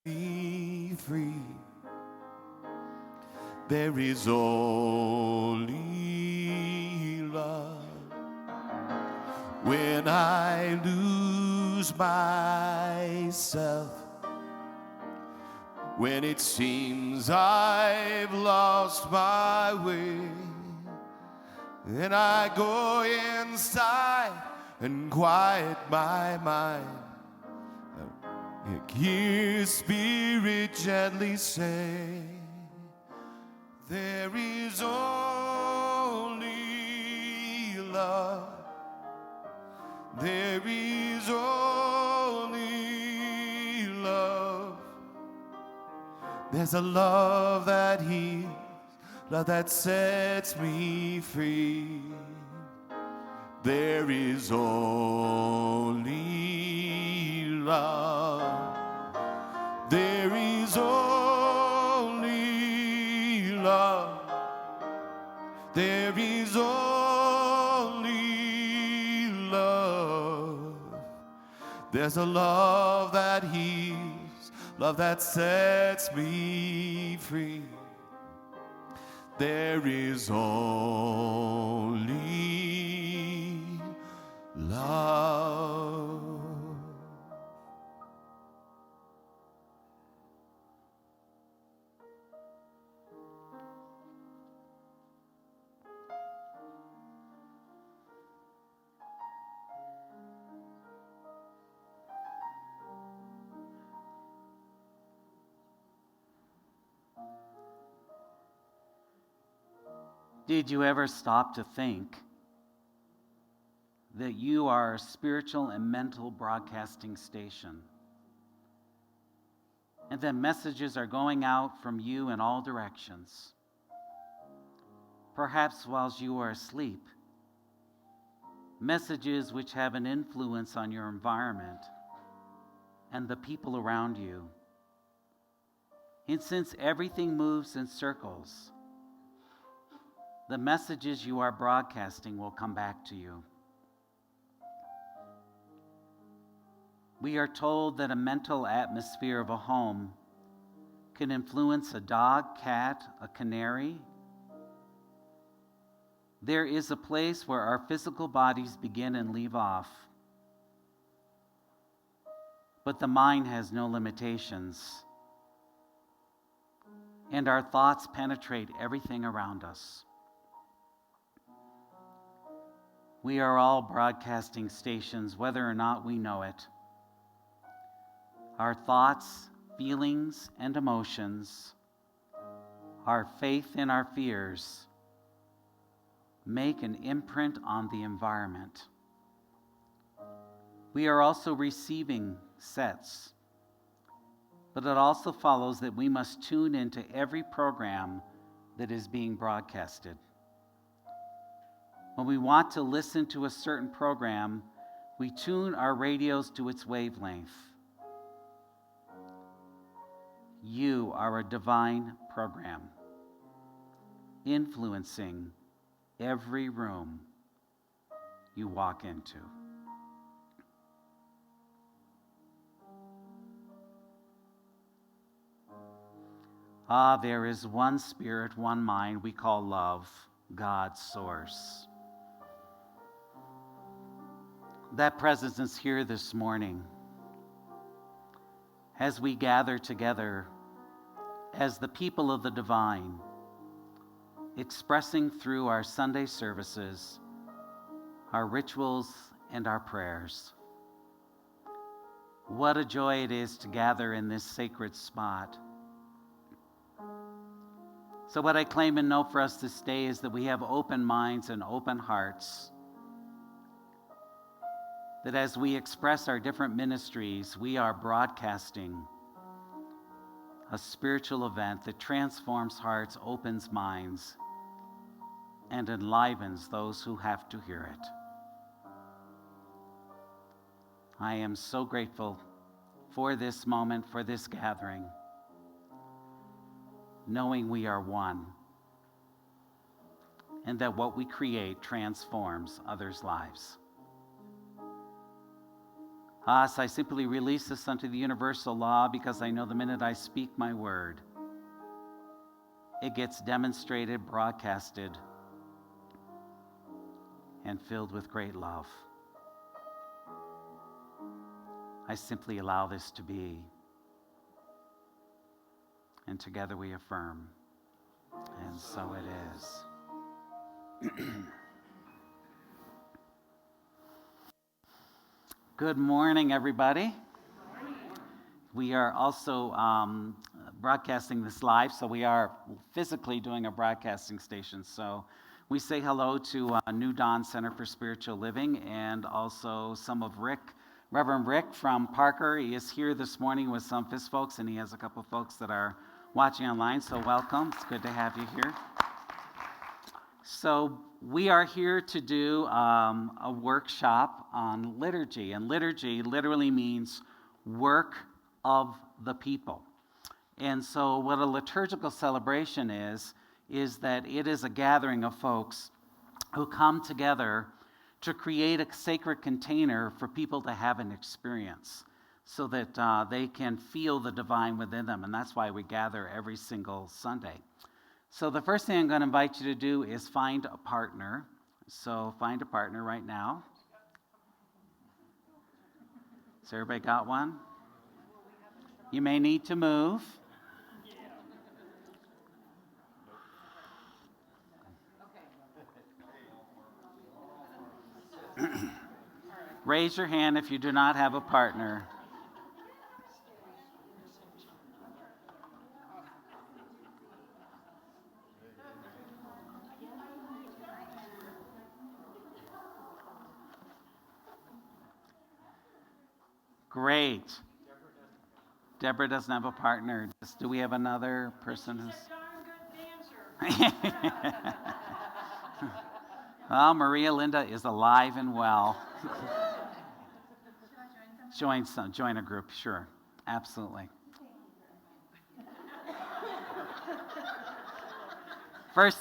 me free. There is only love. When I lose myself, when it seems I've lost my way, then I go inside and quiet my mind. Hear Spirit gently say, there is only love. There is only love. There's a love that heals, love that sets me free. There is only love. There is only love. There is only love. There's a love that heals, love that sets me free. There is only love. Did you ever stop to think that you are a spiritual and mental broadcasting station, and that messages are going out from you in all directions? Perhaps whilst you are asleep, messages which have an influence on your environment and the people around you. And since everything moves in circles, the messages you are broadcasting will come back to you. We are told that a mental atmosphere of a home can influence a dog, cat, a canary. There is a place where our physical bodies begin and leave off. But the mind has no limitations, and our thoughts penetrate everything around us. We are all broadcasting stations, whether or not we know it. Our thoughts, feelings, and emotions, our faith and our fears, make an imprint on the environment. We are also receiving sets, but it also follows that we must tune into every program that is being broadcasted. When we want to listen to a certain program, we tune our radios to its wavelength. You are a divine program, influencing every room you walk into. There is one spirit, one mind we call love, God's source. That presence is here this morning as we gather together as the people of the divine, expressing through our Sunday services, our rituals, and our prayers. What a joy it is to gather in this sacred spot. So what I claim and know for us this day is that we have open minds and open hearts, that as we express our different ministries, we are broadcasting a spiritual event that transforms hearts, opens minds, and enlivens those who have to hear it. I am so grateful for this moment, for this gathering, knowing we are one, and that what we create transforms others' lives. Us, I simply release this unto the universal law because I know the minute I speak my word, it gets demonstrated, broadcasted, and filled with great love. I simply allow this to be. And together we affirm. And so it is. Good morning, everybody. We are also broadcasting this live, so we are physically doing a broadcasting station. So we say hello to New Dawn Center for Spiritual Living and also some of Reverend Rick from Parker. He is here this morning with some of his folks, and he has a couple of folks that are watching online, so welcome. It's good to have you here. So we are here to do a workshop on liturgy, and liturgy literally means work of the people. And so what a liturgical celebration is that it is a gathering of folks who come together to create a sacred container for people to have an experience so that they can feel the divine within them, and that's why we gather every single Sunday. So the first thing I'm going to invite you to do is find a partner. So find a partner right now. So everybody got one? You may need to move. Raise your hand if you do not have a partner. Great. Deborah doesn't have a partner. Do we have another person who's... She's a darn good dancer. Well, Maria Linda is alive and well. Join a group, sure. Absolutely. First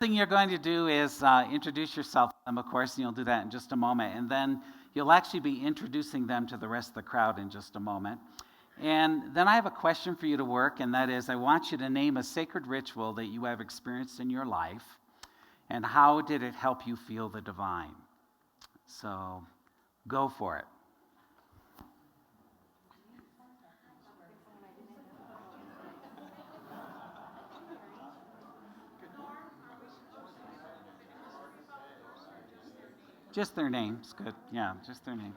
thing you're going to do is introduce yourself to them, of course, and you'll do that in just a moment. And then you'll actually be introducing them to the rest of the crowd in just a moment. And then I have a question for you to work, and that is I want you to name a sacred ritual that you have experienced in your life, and how did it help you feel the divine? So go for it. Just their names, good. Yeah, just their name.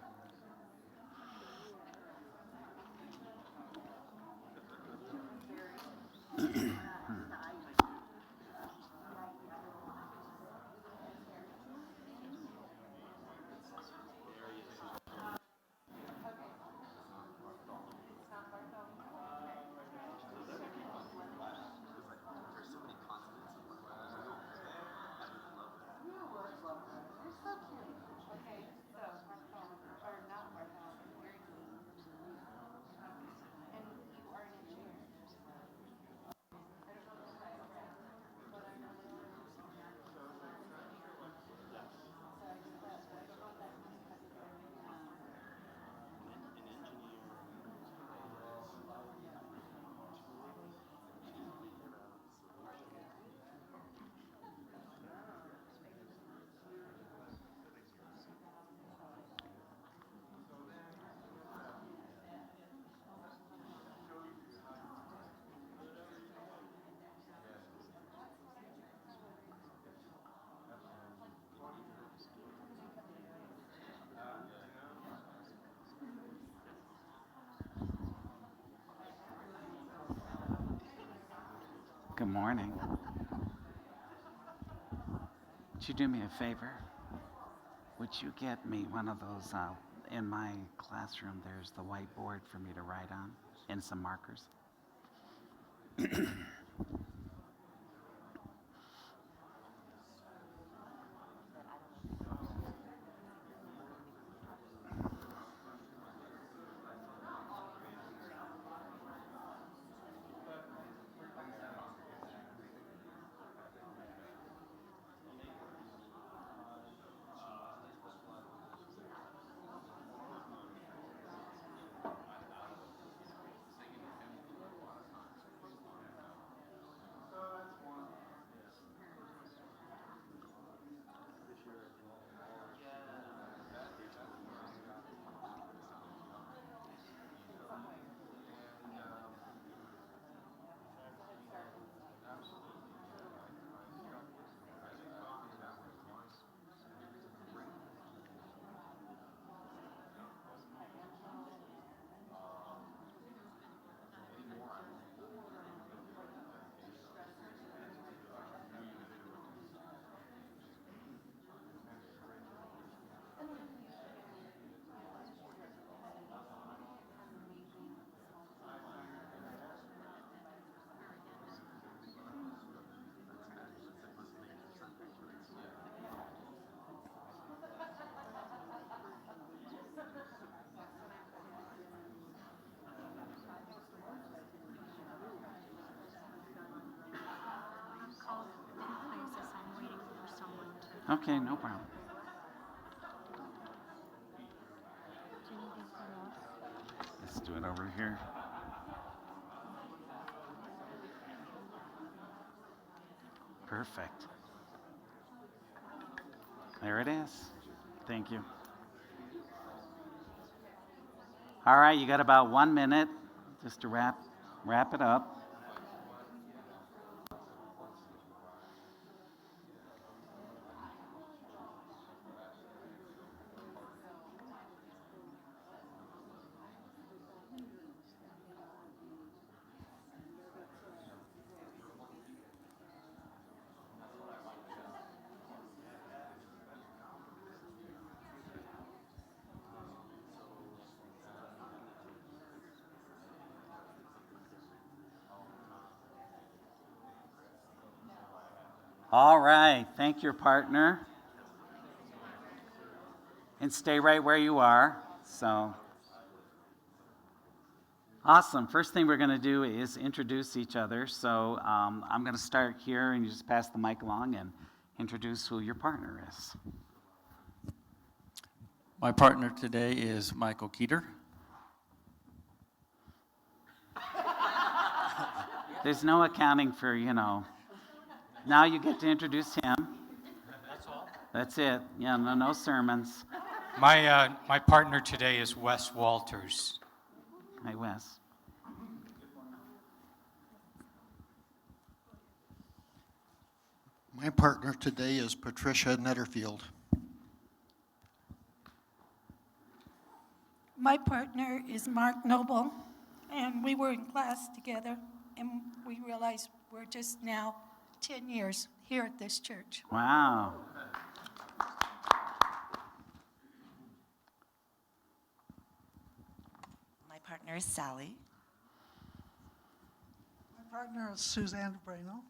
Good morning. Would you do me a favor? Would you get me one of those, in my classroom, there's the whiteboard for me to write on and some markers. Okay, no problem. Let's do it over here. Perfect. There it is. Thank you. All right, you got about 1 minute just to wrap it up. All right, thank your partner. And stay right where you are. So, awesome. First thing we're going to do is introduce each other. So, I'm going to start here, and you just pass the mic along and introduce who your partner is. My partner today is Michael Keeter. There's no accounting for, Now you get to introduce him. That's all. That's it. Yeah, no sermons. My partner today is Wes Walters. Hi, Wes. My partner today is Patricia Netterfield. My partner is Mark Noble, and we were in class together, and we realized we're just now 10 years here at this church. Wow. My partner is Sally. My partner is Suzanne Brano.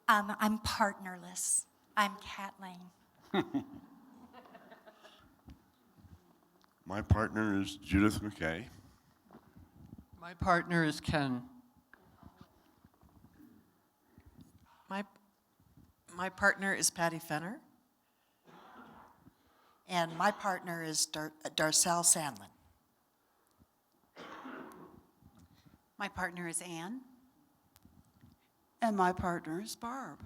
I'm partnerless. I'm Kathleen. My partner is Judith McKay. My partner is Ken. My partner is Patty Fenner. And my partner is Darcel Sandlin. My partner is Ann. And my partner is Barb.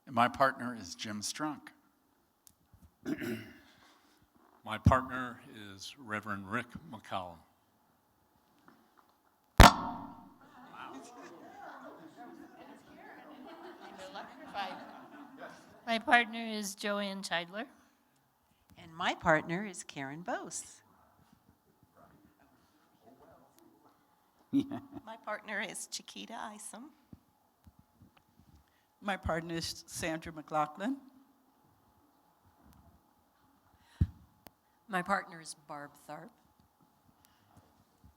And my partner is Jim Strunk. My partner is Reverend Rick McCollum. My partner is Joanne Scheidler. And my partner is Karen Bose. My partner is Chiquita Isom. My partner is Sandra McLaughlin. My partner is Barb Tharp.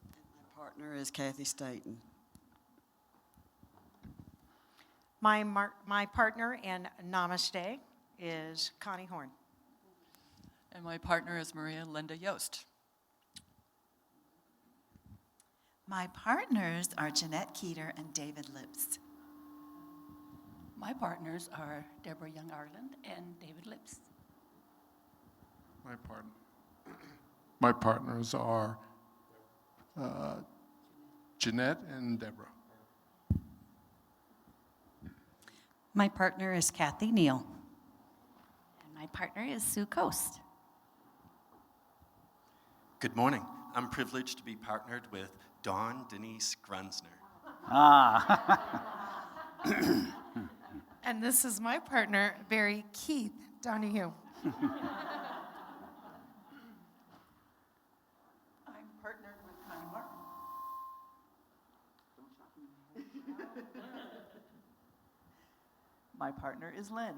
My partner is Kathy Staten. My partner in Namaste is Connie Horn. And my partner is Maria Linda Yost. My partners are Jeanette Keeter and David Lips. My partners are Deborah Young Ireland and David Lips. My partners are Jeanette and Deborah. My partner is Kathy Neal. And my partner is Sue Coast. Good morning. I'm privileged to be partnered with Dawn Denise Grunsner. And this is my partner, Barry Keith Donahue. I'm partnered with Connie Martin. My partner is Lynn.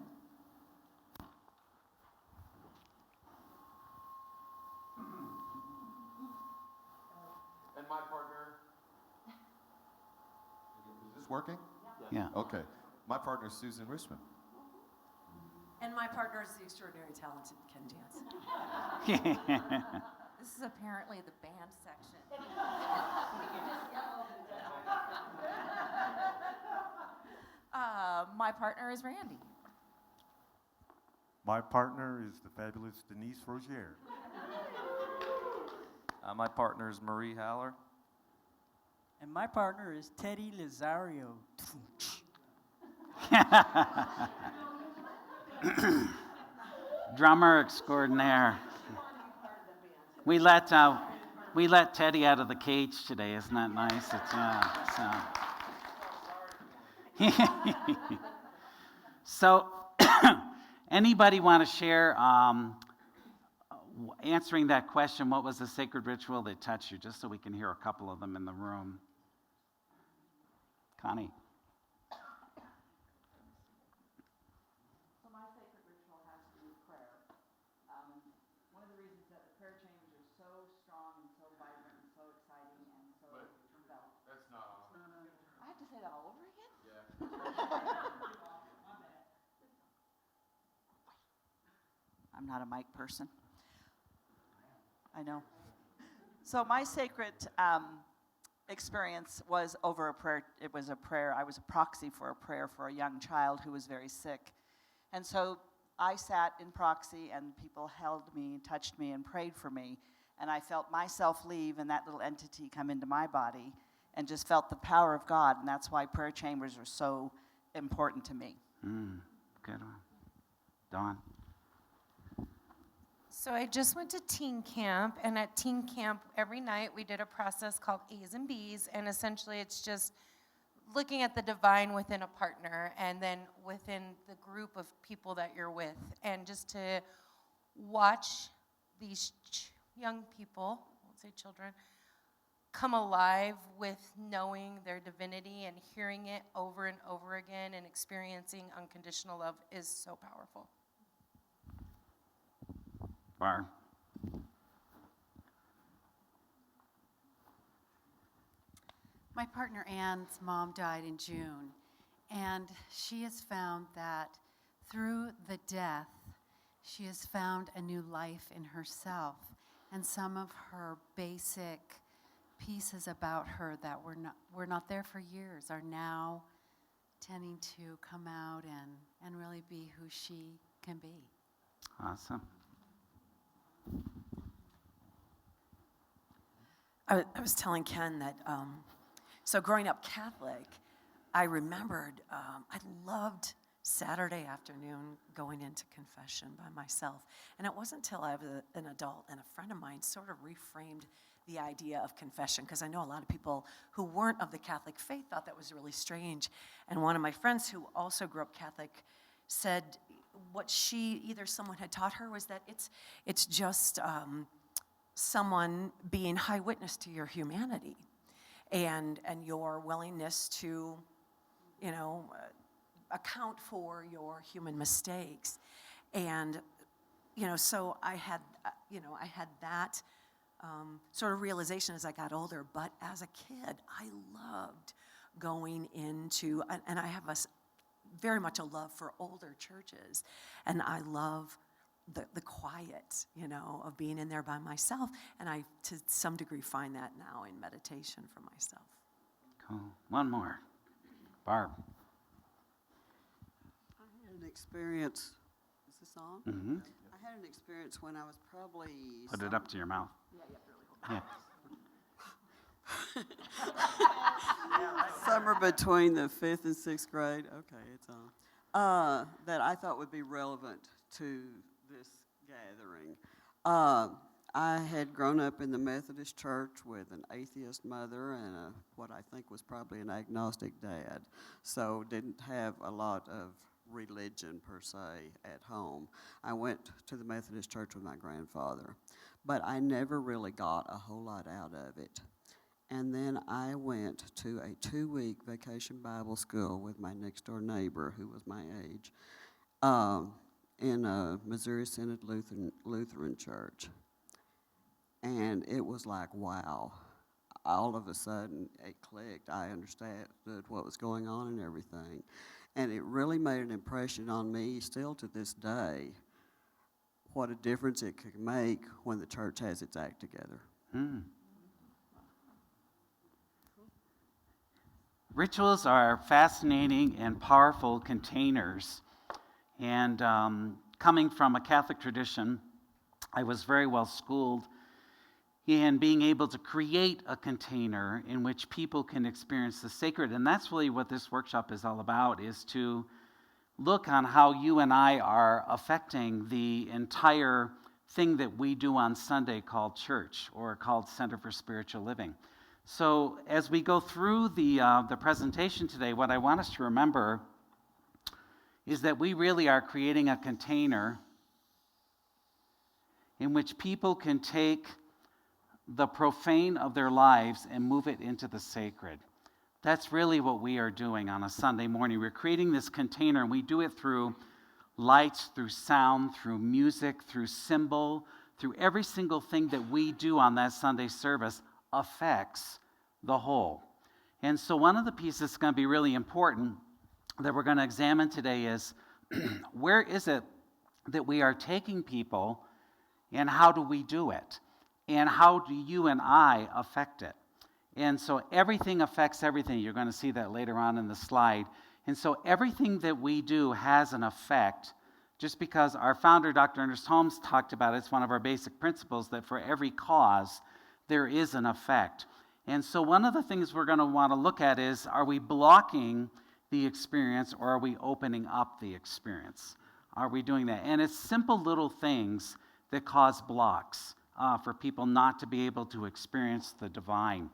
And my partner, is this working? Yeah. Okay. My partner is Susan Richmond. And my partner is the extraordinary talented Ken Dance. This is apparently the band section. My partner is Randy. My partner is the fabulous Denise Rozier. My partner is Marie Haller. And my partner is Teddy Lazario. Drummer extraordinaire. We let Teddy out of the cage today. Isn't that nice? So, anybody want to share answering that question? What was the sacred ritual that touched you? Just so we can hear a couple of them in the room. Connie. So my sacred ritual has to do with prayer. One of the reasons that the prayer chambers are so strong and so vibrant and so exciting and so felt. That's not on. I have to say that all over again? Yeah. I'm not a mic person. I know. So my sacred experience was over a prayer. It was a prayer. I was a proxy for a prayer for a young child who was very sick. And so I sat in proxy and people held me, touched me, and prayed for me. And I felt myself leave and that little entity come into my body and just felt the power of God. And that's why prayer chambers are so important to me. Good one. Dawn. So I just went to teen camp, and at teen camp, every night we did a process called A's and B's, and essentially it's just looking at the divine within a partner and then within the group of people that you're with, and just to watch these young people, I won't say children, come alive with knowing their divinity and hearing it over and over again and experiencing unconditional love is so powerful. Barb. My partner Ann's mom died in June, and she has found that through the death, she has found a new life in herself, and some of her basic pieces about her that were not there for years are now tending to come out and really be who she can be. Awesome. I was telling Ken that, so growing up Catholic, I remembered I loved Saturday afternoon going into confession by myself. And it wasn't until I was an adult and a friend of mine sort of reframed the idea of confession, because I know a lot of people who weren't of the Catholic faith thought that was really strange. And one of my friends who also grew up Catholic said what either someone had taught her was that it's just someone being high witness to your humanity and your willingness to, account for your human mistakes. And, so I had that sort of realization as I got older. But as a kid, I loved going into, and I have very much a love for older churches. And I love the quiet, of being in there by myself. And I, to some degree, find that now in meditation for myself. Cool. One more. Barb. I had an experience. Is this on? Mm-hmm. I had an experience when I was probably... Put it up to your mouth. Yeah. Somewhere between the 5th and 6th grade. Okay, it's on. That I thought would be relevant to this gathering. I had grown up in the Methodist church with an atheist mother and what I think was probably an agnostic dad, so didn't have a lot of religion per se at home. I went to the Methodist church with my grandfather, but I never really got a whole lot out of it. And then I went to a 2-week vacation Bible school with my next door neighbor, who was my age, in a Missouri Synod Lutheran church. And it was like, wow. All of a sudden, it clicked. I understood what was going on and everything. And it really made an impression on me still to this day, what a difference it could make when the church has its act together. Rituals are fascinating and powerful containers. And coming from a Catholic tradition, I was very well schooled in being able to create a container in which people can experience the sacred. And that's really what this workshop is all about, is to look on how you and I are affecting the entire thing that we do on Sunday called church, or called Center for Spiritual Living. So as we go through the presentation today, what I want us to remember is that we really are creating a container in which people can take the profane of their lives and move it into the sacred. That's really what we are doing on a Sunday morning. We're creating this container, and we do it through lights, through sound, through music, through symbol, through every single thing that we do on that Sunday service affects the whole. And so one of the pieces that's going to be really important that we're going to examine today is where is it that we are taking people, and how do we do it? And how do you and I affect it? And so everything affects everything. You're going to see that later on in the slide. And so everything that we do has an effect, just because our founder, Dr. Ernest Holmes, talked about it. It's one of our basic principles that for every cause, there is an effect. And so one of the things we're going to want to look at is, are we blocking the experience, or are we opening up the experience? Are we doing that? And it's simple little things that cause blocks for people not to be able to experience the divine.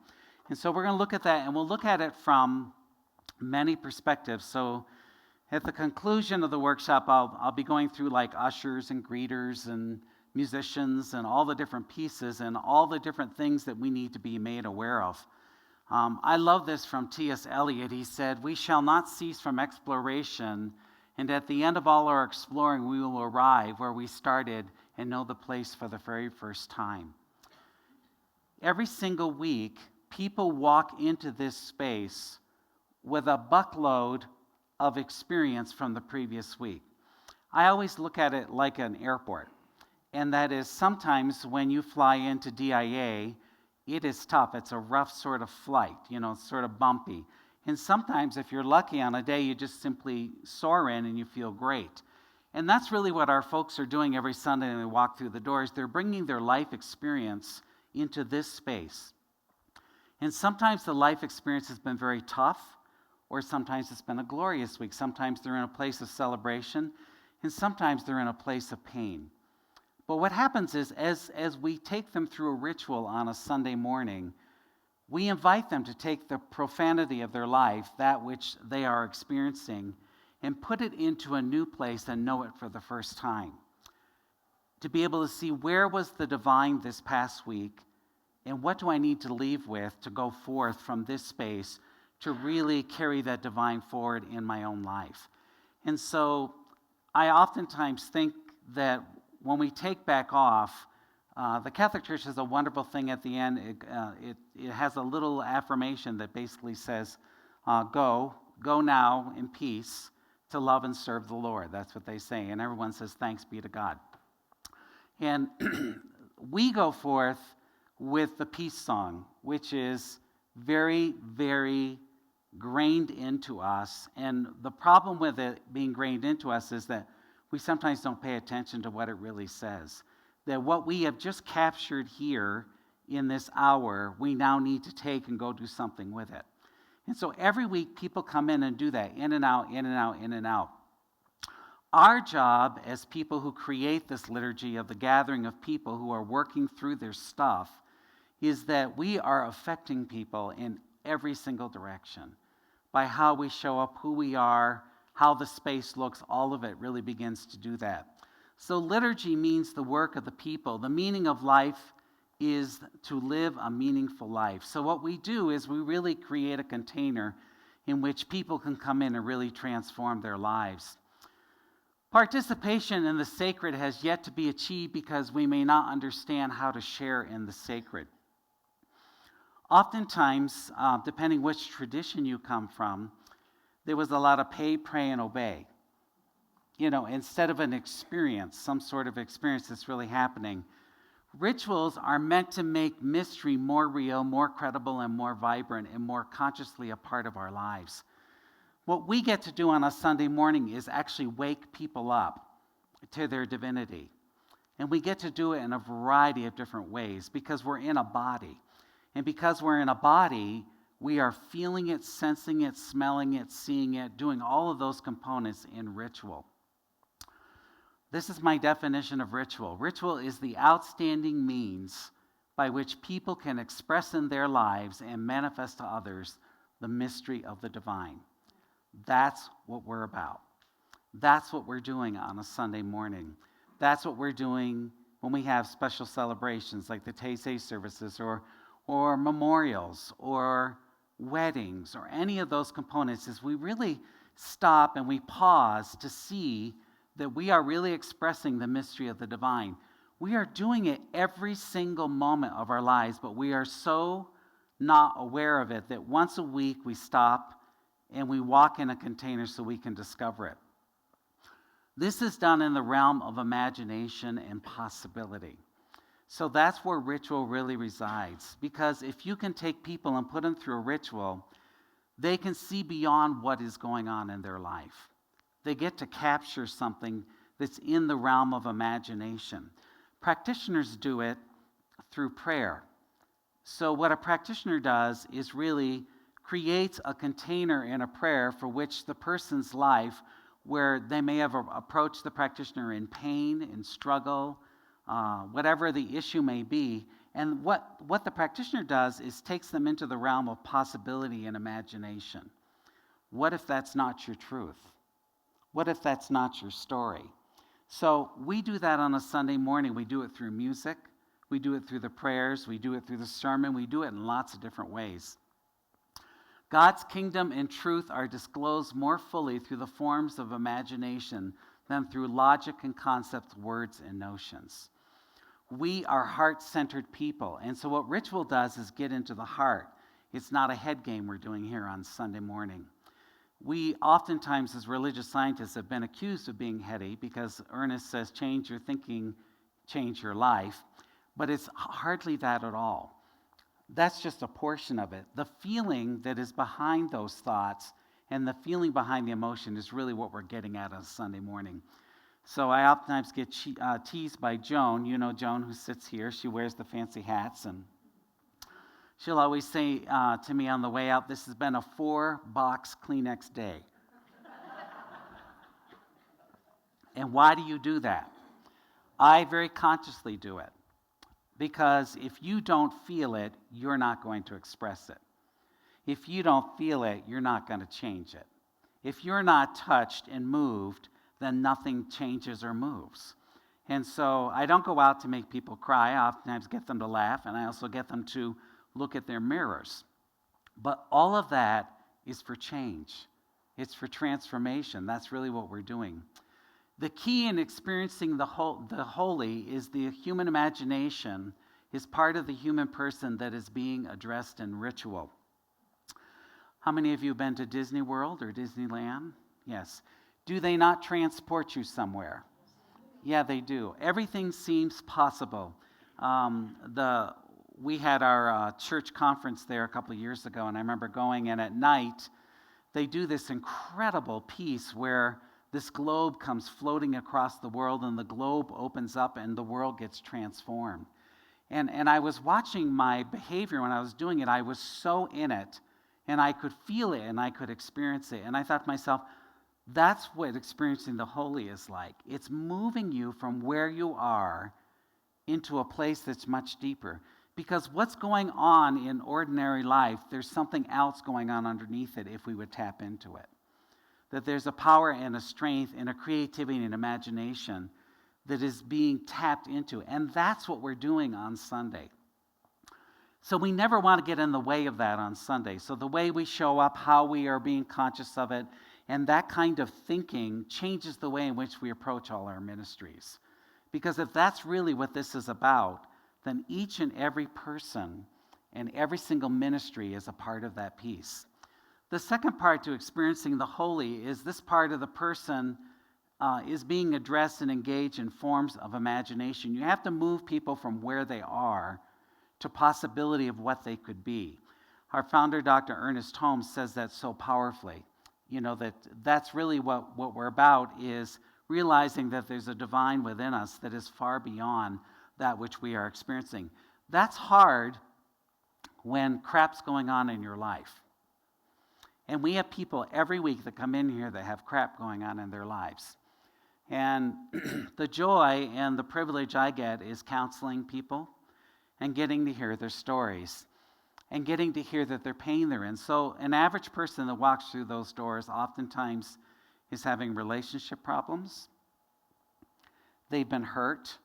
And so we're going to look at that, and we'll look at it from many perspectives. So at the conclusion of the workshop, I'll be going through like ushers and greeters and musicians and all the different pieces and all the different things that we need to be made aware of. I love this from T.S. Eliot. He said, "We shall not cease from exploration, and at the end of all our exploring, we will arrive where we started and know the place for the very first time." Every single week, people walk into this space with a buckload of experience from the previous week. I always look at it like an airport, and that is sometimes when you fly into DIA, it is tough. It's a rough sort of flight, it's sort of bumpy. And sometimes, if you're lucky on a day, you just simply soar in and you feel great. And that's really what our folks are doing every Sunday when they walk through the doors. They're bringing their life experience into this space. And sometimes the life experience has been very tough, or sometimes it's been a glorious week. Sometimes they're in a place of celebration, and sometimes they're in a place of pain. But what happens is, as we take them through a ritual on a Sunday morning, we invite them to take the profanity of their life, that which they are experiencing, and put it into a new place and know it for the first time. To be able to see, where was the divine this past week, and what do I need to leave with to go forth from this space to really carry that divine forward in my own life. And so I oftentimes think that when we take back off, the Catholic Church has a wonderful thing at the end. It has a little affirmation that basically says, go now in peace to love and serve the Lord. That's what they say. And everyone says, thanks be to God. And we go forth with the peace song, which is very, very grained into us. And the problem with it being grained into us is that we sometimes don't pay attention to what it really says. That what we have just captured here in this hour, we now need to take and go do something with it. And so every week people come in and do that, in and out, in and out, in and out. Our job as people who create this liturgy of the gathering of people who are working through their stuff is that we are affecting people in every single direction. By how we show up, who we are, how the space looks, all of it really begins to do that. So liturgy means the work of the people. The meaning of life is to live a meaningful life. So what we do is we really create a container in which people can come in and really transform their lives. Participation in the sacred has yet to be achieved because we may not understand how to share in the sacred. Oftentimes, depending which tradition you come from, there was a lot of pay, pray, and obey. Instead of an experience, some sort of experience that's really happening. Rituals are meant to make mystery more real, more credible, and more vibrant, and more consciously a part of our lives. What we get to do on a Sunday morning is actually wake people up to their divinity. And we get to do it in a variety of different ways because we're in a body. And because we're in a body, we are feeling it, sensing it, smelling it, seeing it, doing all of those components in ritual. This is my definition of ritual. Ritual is the outstanding means by which people can express in their lives and manifest to others the mystery of the divine. That's what we're about. That's what we're doing on a Sunday morning. That's what we're doing when we have special celebrations like the Taizé services or memorials or weddings or any of those components, is we really stop and we pause to see that we are really expressing the mystery of the divine. We are doing it every single moment of our lives, but we are so not aware of it that once a week we stop and we walk in a container so we can discover it. This is done in the realm of imagination and possibility. So that's where ritual really resides. Because if you can take people and put them through a ritual, they can see beyond what is going on in their life. They get to capture something that's in the realm of imagination. Practitioners do it through prayer. So what a practitioner does is really creates a container in a prayer for which the person's life, where they may have approached the practitioner in pain, in struggle, whatever the issue may be. And what the practitioner does is takes them into the realm of possibility and imagination. What if that's not your truth? What if that's not your story? So we do that on a Sunday morning. We do it through music. We do it through the prayers. We do it through the sermon. We do it in lots of different ways. God's kingdom and truth are disclosed more fully through the forms of imagination than through logic and concepts, words, and notions. We are heart-centered people, and so what ritual does is get into the heart. It's not a head game we're doing here on Sunday morning. We oftentimes, as religious scientists, have been accused of being heady because Ernest says, change your thinking, change your life, but it's hardly that at all. That's just a portion of it. The feeling that is behind those thoughts and the feeling behind the emotion is really what we're getting at on Sunday morning. So I oftentimes get teased by Joan. You know Joan, who sits here. She wears the fancy hats, and she'll always say to me on the way out, this has been a 4-box Kleenex day. And why do you do that? I very consciously do it. Because if you don't feel it, you're not going to express it. If you don't feel it, you're not going to change it. If you're not touched and moved, then nothing changes or moves. And so I don't go out to make people cry. I oftentimes get them to laugh, and I also get them to look at their mirrors. But all of that is for change. It's for transformation. That's really what we're doing. The key in experiencing the holy is the human imagination is part of the human person that is being addressed in ritual. How many of you have been to Disney World or Disneyland? Yes. Do they not transport you somewhere? Yeah, they do. Everything seems possible. We had our church conference there a couple of years ago, and I remember going, and at night, they do this incredible piece where this globe comes floating across the world, and the globe opens up, and the world gets transformed. And I was watching my behavior when I was doing it. I was so in it, and I could feel it, and I could experience it. And I thought to myself, that's what experiencing the holy is like. It's moving you from where you are into a place that's much deeper. Because what's going on in ordinary life, there's something else going on underneath it if we would tap into it. That there's a power and a strength and a creativity and imagination that is being tapped into. And that's what we're doing on Sunday. So we never want to get in the way of that on Sunday. So the way we show up, how we are being conscious of it, and that kind of thinking changes the way in which we approach all our ministries. Because if that's really what this is about, then each and every person and every single ministry is a part of that piece. The second part to experiencing the holy is this part of the person is being addressed and engaged in forms of imagination. You have to move people from where they are to possibility of what they could be. Our founder, Dr. Ernest Holmes, says that so powerfully. You know, that's really what we're about, is realizing that there's a divine within us that is far beyond that which we are experiencing. That's hard when crap's going on in your life. And we have people every week that come in here that have crap going on in their lives. And the joy and the privilege I get is counseling people and getting to hear their stories and getting to hear that their pain they're in. So an average person that walks through those doors oftentimes is having relationship problems. They've been hurt.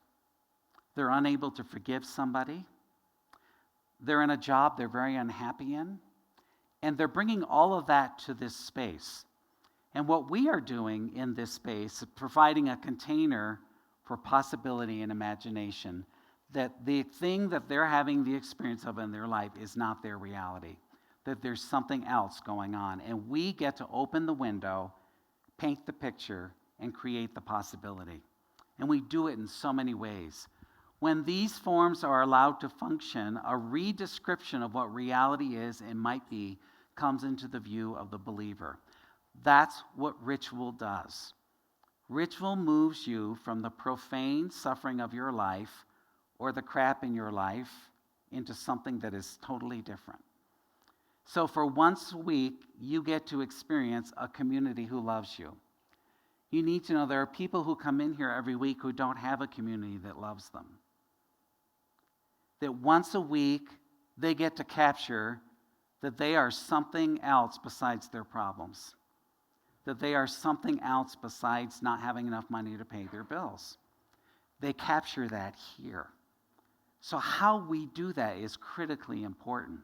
They're unable to forgive somebody. They're in a job they're very unhappy in. And they're bringing all of that to this space. And what we are doing in this space is providing a container for possibility and imagination, that the thing that they're having the experience of in their life is not their reality, that there's something else going on. And we get to open the window, paint the picture, and create the possibility. And we do it in so many ways. When these forms are allowed to function, a redescription of what reality is and might be comes into the view of the believer. That's what ritual does. Ritual moves you from the profane suffering of your life or the crap in your life into something that is totally different. So for once a week, you get to experience a community who loves you. You need to know there are people who come in here every week who don't have a community that loves them. That once a week, they get to capture that they are something else besides their problems. That they are something else besides not having enough money to pay their bills. They capture that here. So how we do that is critically important.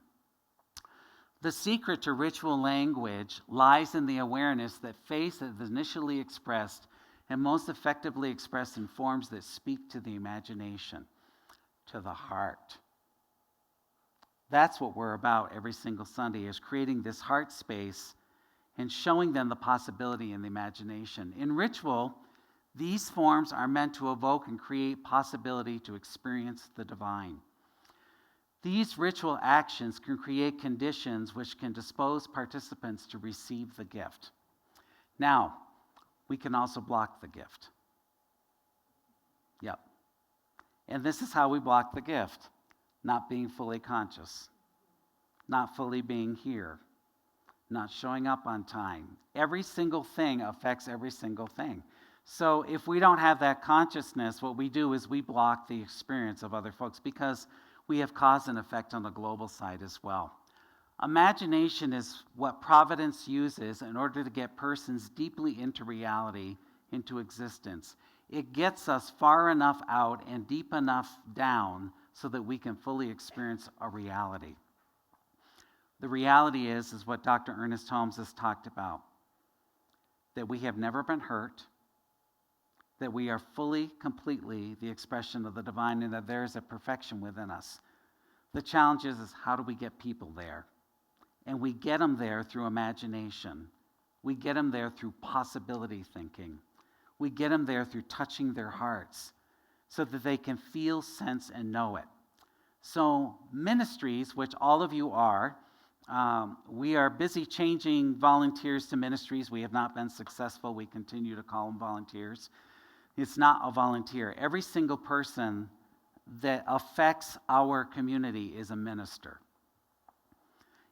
The secret to ritual language lies in the awareness that faith is initially expressed and most effectively expressed in forms that speak to the imagination, to the heart. That's what we're about every single Sunday, is creating this heart space and showing them the possibility in the imagination. In ritual, these forms are meant to evoke and create possibility to experience the divine. These ritual actions can create conditions which can dispose participants to receive the gift. Now, we can also block the gift. Yep. And this is how we block the gift. Not being fully conscious. Not fully being here. Not showing up on time. Every single thing affects every single thing. So if we don't have that consciousness, what we do is we block the experience of other folks, because we have cause and effect on the global side as well. Imagination is what providence uses in order to get persons deeply into reality, into existence. It gets us far enough out and deep enough down so that we can fully experience a reality. The reality is what Dr. Ernest Holmes has talked about, that we have never been hurt, that we are fully, completely the expression of the divine, and that there is a perfection within us. The challenge is how do we get people there? And we get them there through imagination. We get them there through possibility thinking. We get them there through touching their hearts so that they can feel, sense, and know it. So ministries, which all of you are, we are busy changing volunteers to ministries. We have not been successful. We continue to call them volunteers. It's not a volunteer. Every single person that affects our community is a minister.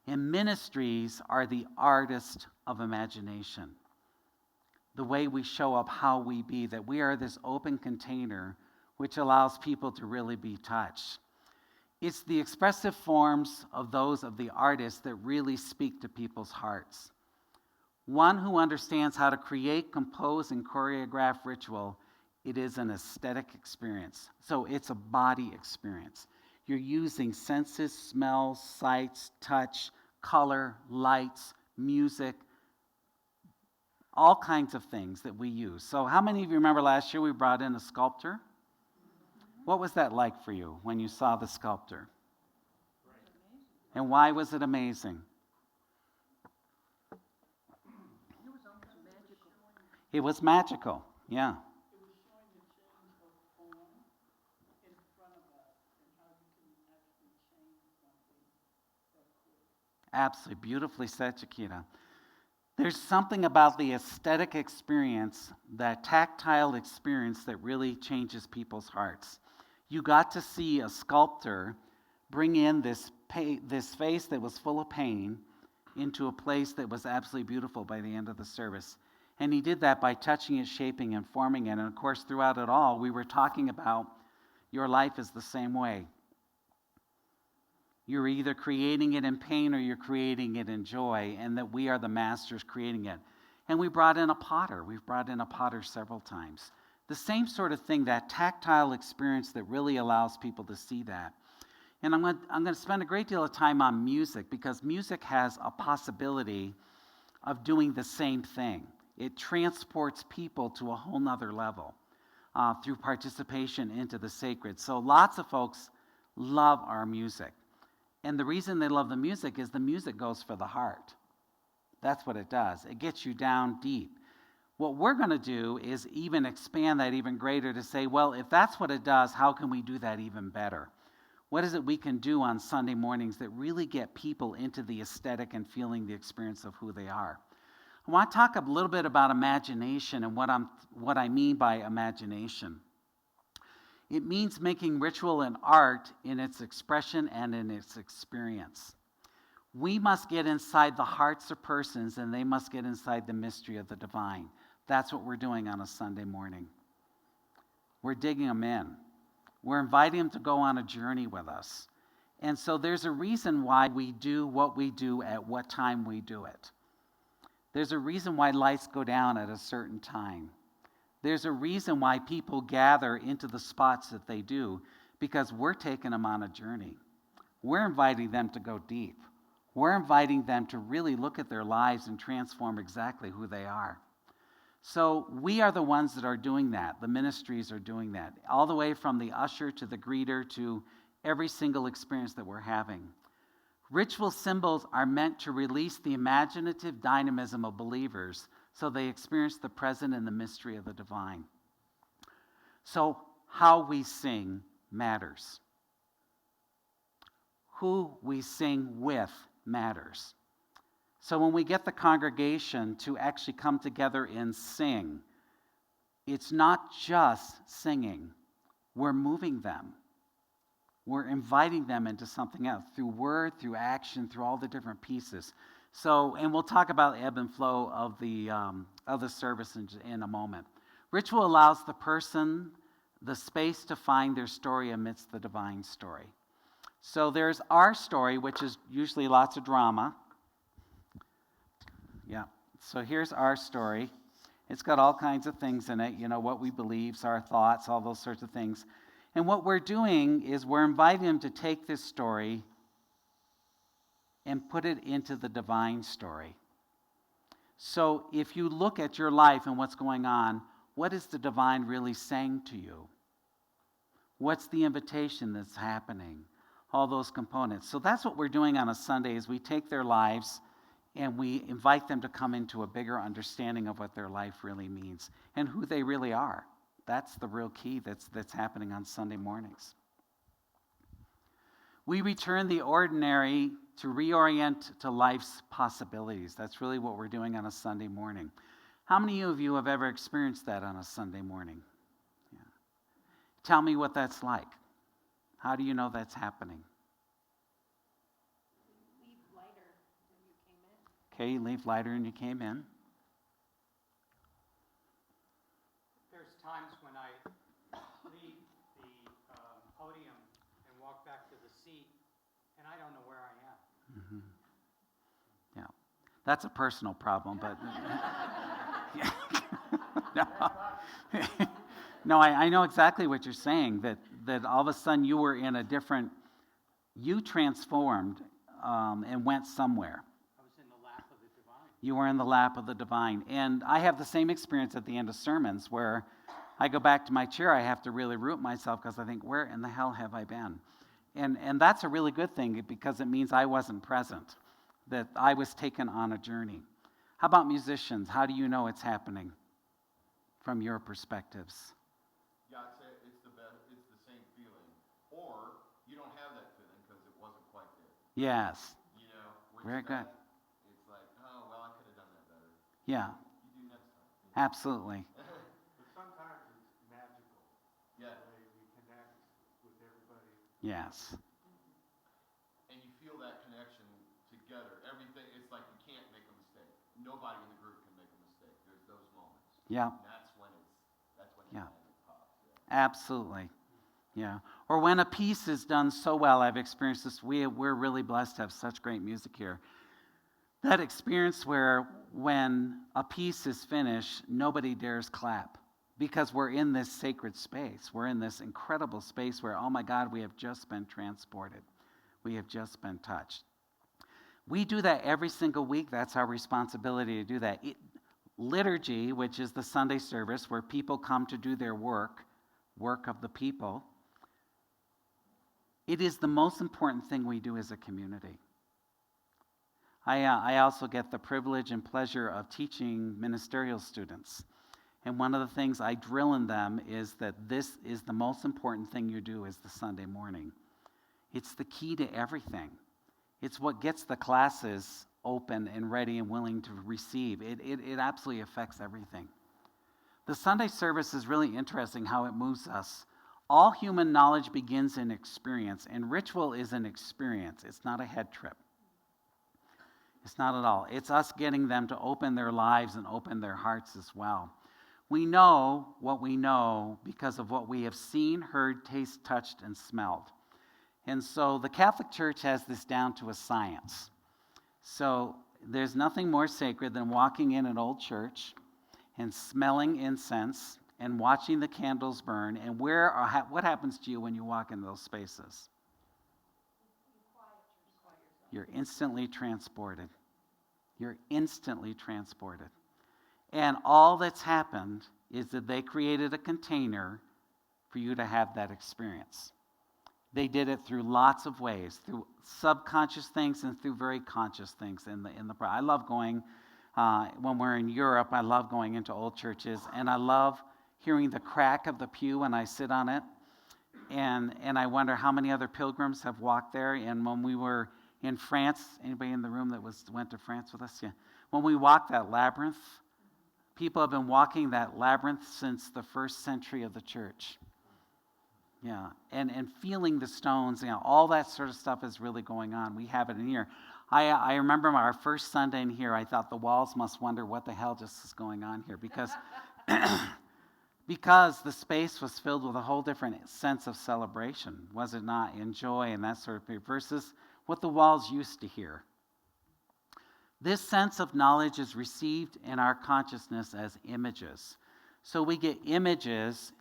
And ministries are the artist of imagination. The way we show up, how we be, that we are this open container which allows people to really be touched. It's the expressive forms of those of the artists that really speak to people's hearts. One who understands how to create, compose, and choreograph ritual, it is an aesthetic experience. So it's a body experience. You're using senses, smells, sights, touch, color, lights, music, all kinds of things that we use. So how many of you remember last year we brought in a sculptor? What was that like for you when you saw the sculptor? And why was it amazing? It was magical. Yeah. It was showing the change of form in front of us and how you can actually change something that quick. Absolutely. Beautifully said, Chiquita. There's something about the aesthetic experience, that tactile experience, that really changes people's hearts. You got to see a sculptor bring in this face that was full of pain into a place that was absolutely beautiful by the end of the service. And he did that by touching it, shaping, and forming it. And of course, throughout it all, we were talking about your life is the same way. You're either creating it in pain or you're creating it in joy, and that we are the masters creating it. And we brought in a potter. We've brought in a potter several times. The same sort of thing, that tactile experience that really allows people to see that. And I'm going to spend a great deal of time on music, because music has a possibility of doing the same thing. It transports people to a whole nother level through participation into the sacred. So lots of folks love our music. And the reason they love the music is the music goes for the heart. That's what it does. It gets you down deep. What we're going to do is even expand that even greater to say, well, if that's what it does, how can we do that even better? What is it we can do on Sunday mornings that really get people into the aesthetic and feeling the experience of who they are? I want to talk a little bit about imagination and what I mean by imagination. It means making ritual and art in its expression and in its experience. We must get inside the hearts of persons, and they must get inside the mystery of the divine. That's what we're doing on a Sunday morning. We're digging them in. We're inviting them to go on a journey with us. And so there's a reason why we do what we do at what time we do it. There's a reason why lights go down at a certain time. There's a reason why people gather into the spots that they do, because we're taking them on a journey. We're inviting them to go deep. We're inviting them to really look at their lives and transform exactly who they are. So we are the ones that are doing that. The ministries are doing that, all the way from the usher to the greeter to every single experience that we're having. Ritual symbols are meant to release the imaginative dynamism of believers so they experience the present and the mystery of the divine. So how we sing matters. Who we sing with matters. So when we get the congregation to actually come together and sing, it's not just singing. We're moving them. We're inviting them into something else through word, through action, through all the different pieces. So, and we'll talk about ebb and flow of the service in a moment. Ritual allows the person the space to find their story amidst the divine story. So there's our story, which is usually lots of drama. Yeah. So here's our story. It's got all kinds of things in it, what we believe, our thoughts, all those sorts of things. And what we're doing is we're inviting them to take this story and put it into the divine story. So if you look at your life and what's going on, what is the divine really saying to you? What's the invitation that's happening? All those components. So that's what we're doing on a Sunday, is we take their lives and we invite them to come into a bigger understanding of what their life really means and who they really are. That's the real key that's happening on Sunday mornings. We return the ordinary to reorient to life's possibilities. That's really what we're doing on a Sunday morning. How many of you have ever experienced that on a Sunday morning? Yeah. Tell me what that's like. How do you know that's happening? Okay, you leave lighter than you came in. There's times when I leave the podium and walk back to the seat, and I don't know where I am. Mm-hmm. Yeah, that's a personal problem, but no, I know exactly what you're saying, that all of a sudden you were in a different, you transformed and went somewhere. You were in the lap of the divine. And I have the same experience at the end of sermons where I go back to my chair. I have to really root myself because I think, where in the hell have I been? And that's a really good thing, because it means I wasn't present, that I was taken on a journey. How about musicians? How do you know it's happening? from your perspectives? Yeah, I'd say it's the same feeling. Or you don't have that feeling because it wasn't quite there. Yes. You know, Very good. It's like, oh, well, I could have done that better. Yeah. You do next time. Absolutely. But sometimes it's magical. Yeah. The way we connect with everybody. Yes. And you feel that connection together. Everything, it's like you can't make a mistake. Nobody in the group can make a mistake. There's those moments. Yeah. And that's when the Yeah. magic pops. Yeah. Absolutely. Yeah. Or when a piece is done so well, I've experienced this. We're really blessed to have such great music here. That experience where when a piece is finished, nobody dares clap because we're in this sacred space. We're in this incredible space where, oh my God, we have just been transported. We have just been touched. We do that every single week. That's our responsibility to do that. Liturgy, which is the Sunday service where people come to do their work of the people, it is the most important thing we do as a community. I also get the privilege and pleasure of teaching ministerial students. And one of the things I drill in them is that this is the most important thing you do is the Sunday morning. It's the key to everything. It's what gets the classes open and ready and willing to receive. It absolutely affects everything. The Sunday service is really interesting how it moves us. All human knowledge begins in experience, and ritual is an experience. It's not a head trip. It's not at all. It's us getting them to open their lives and open their hearts as well. We know what we know because of what we have seen, heard, tasted, touched, and smelled. And so the Catholic Church has this down to a science. So there's nothing more sacred than walking in an old church and smelling incense and watching the candles burn. And what happens to you when you walk in those spaces? You're instantly transported. You're instantly transported. And all that's happened is that they created a container for you to have that experience. They did it through lots of ways, through subconscious things and through very conscious things. I love going, when we're in Europe, I love going into old churches, and I love hearing the crack of the pew when I sit on it. And I wonder how many other pilgrims have walked there. And when we were in France, anybody in the room that went to France with us? Yeah. When we walked that labyrinth, people have been walking that labyrinth since the 1st century of the church. Yeah, and feeling the stones, all that sort of stuff is really going on. We have it in here. I remember our first Sunday in here, I thought the walls must wonder what the hell just is going on here because because the space was filled with a whole different sense of celebration, was it not? In joy and that sort of thing, versus what the walls used to hear. This sense of knowledge is received in our consciousness as images. So we get images.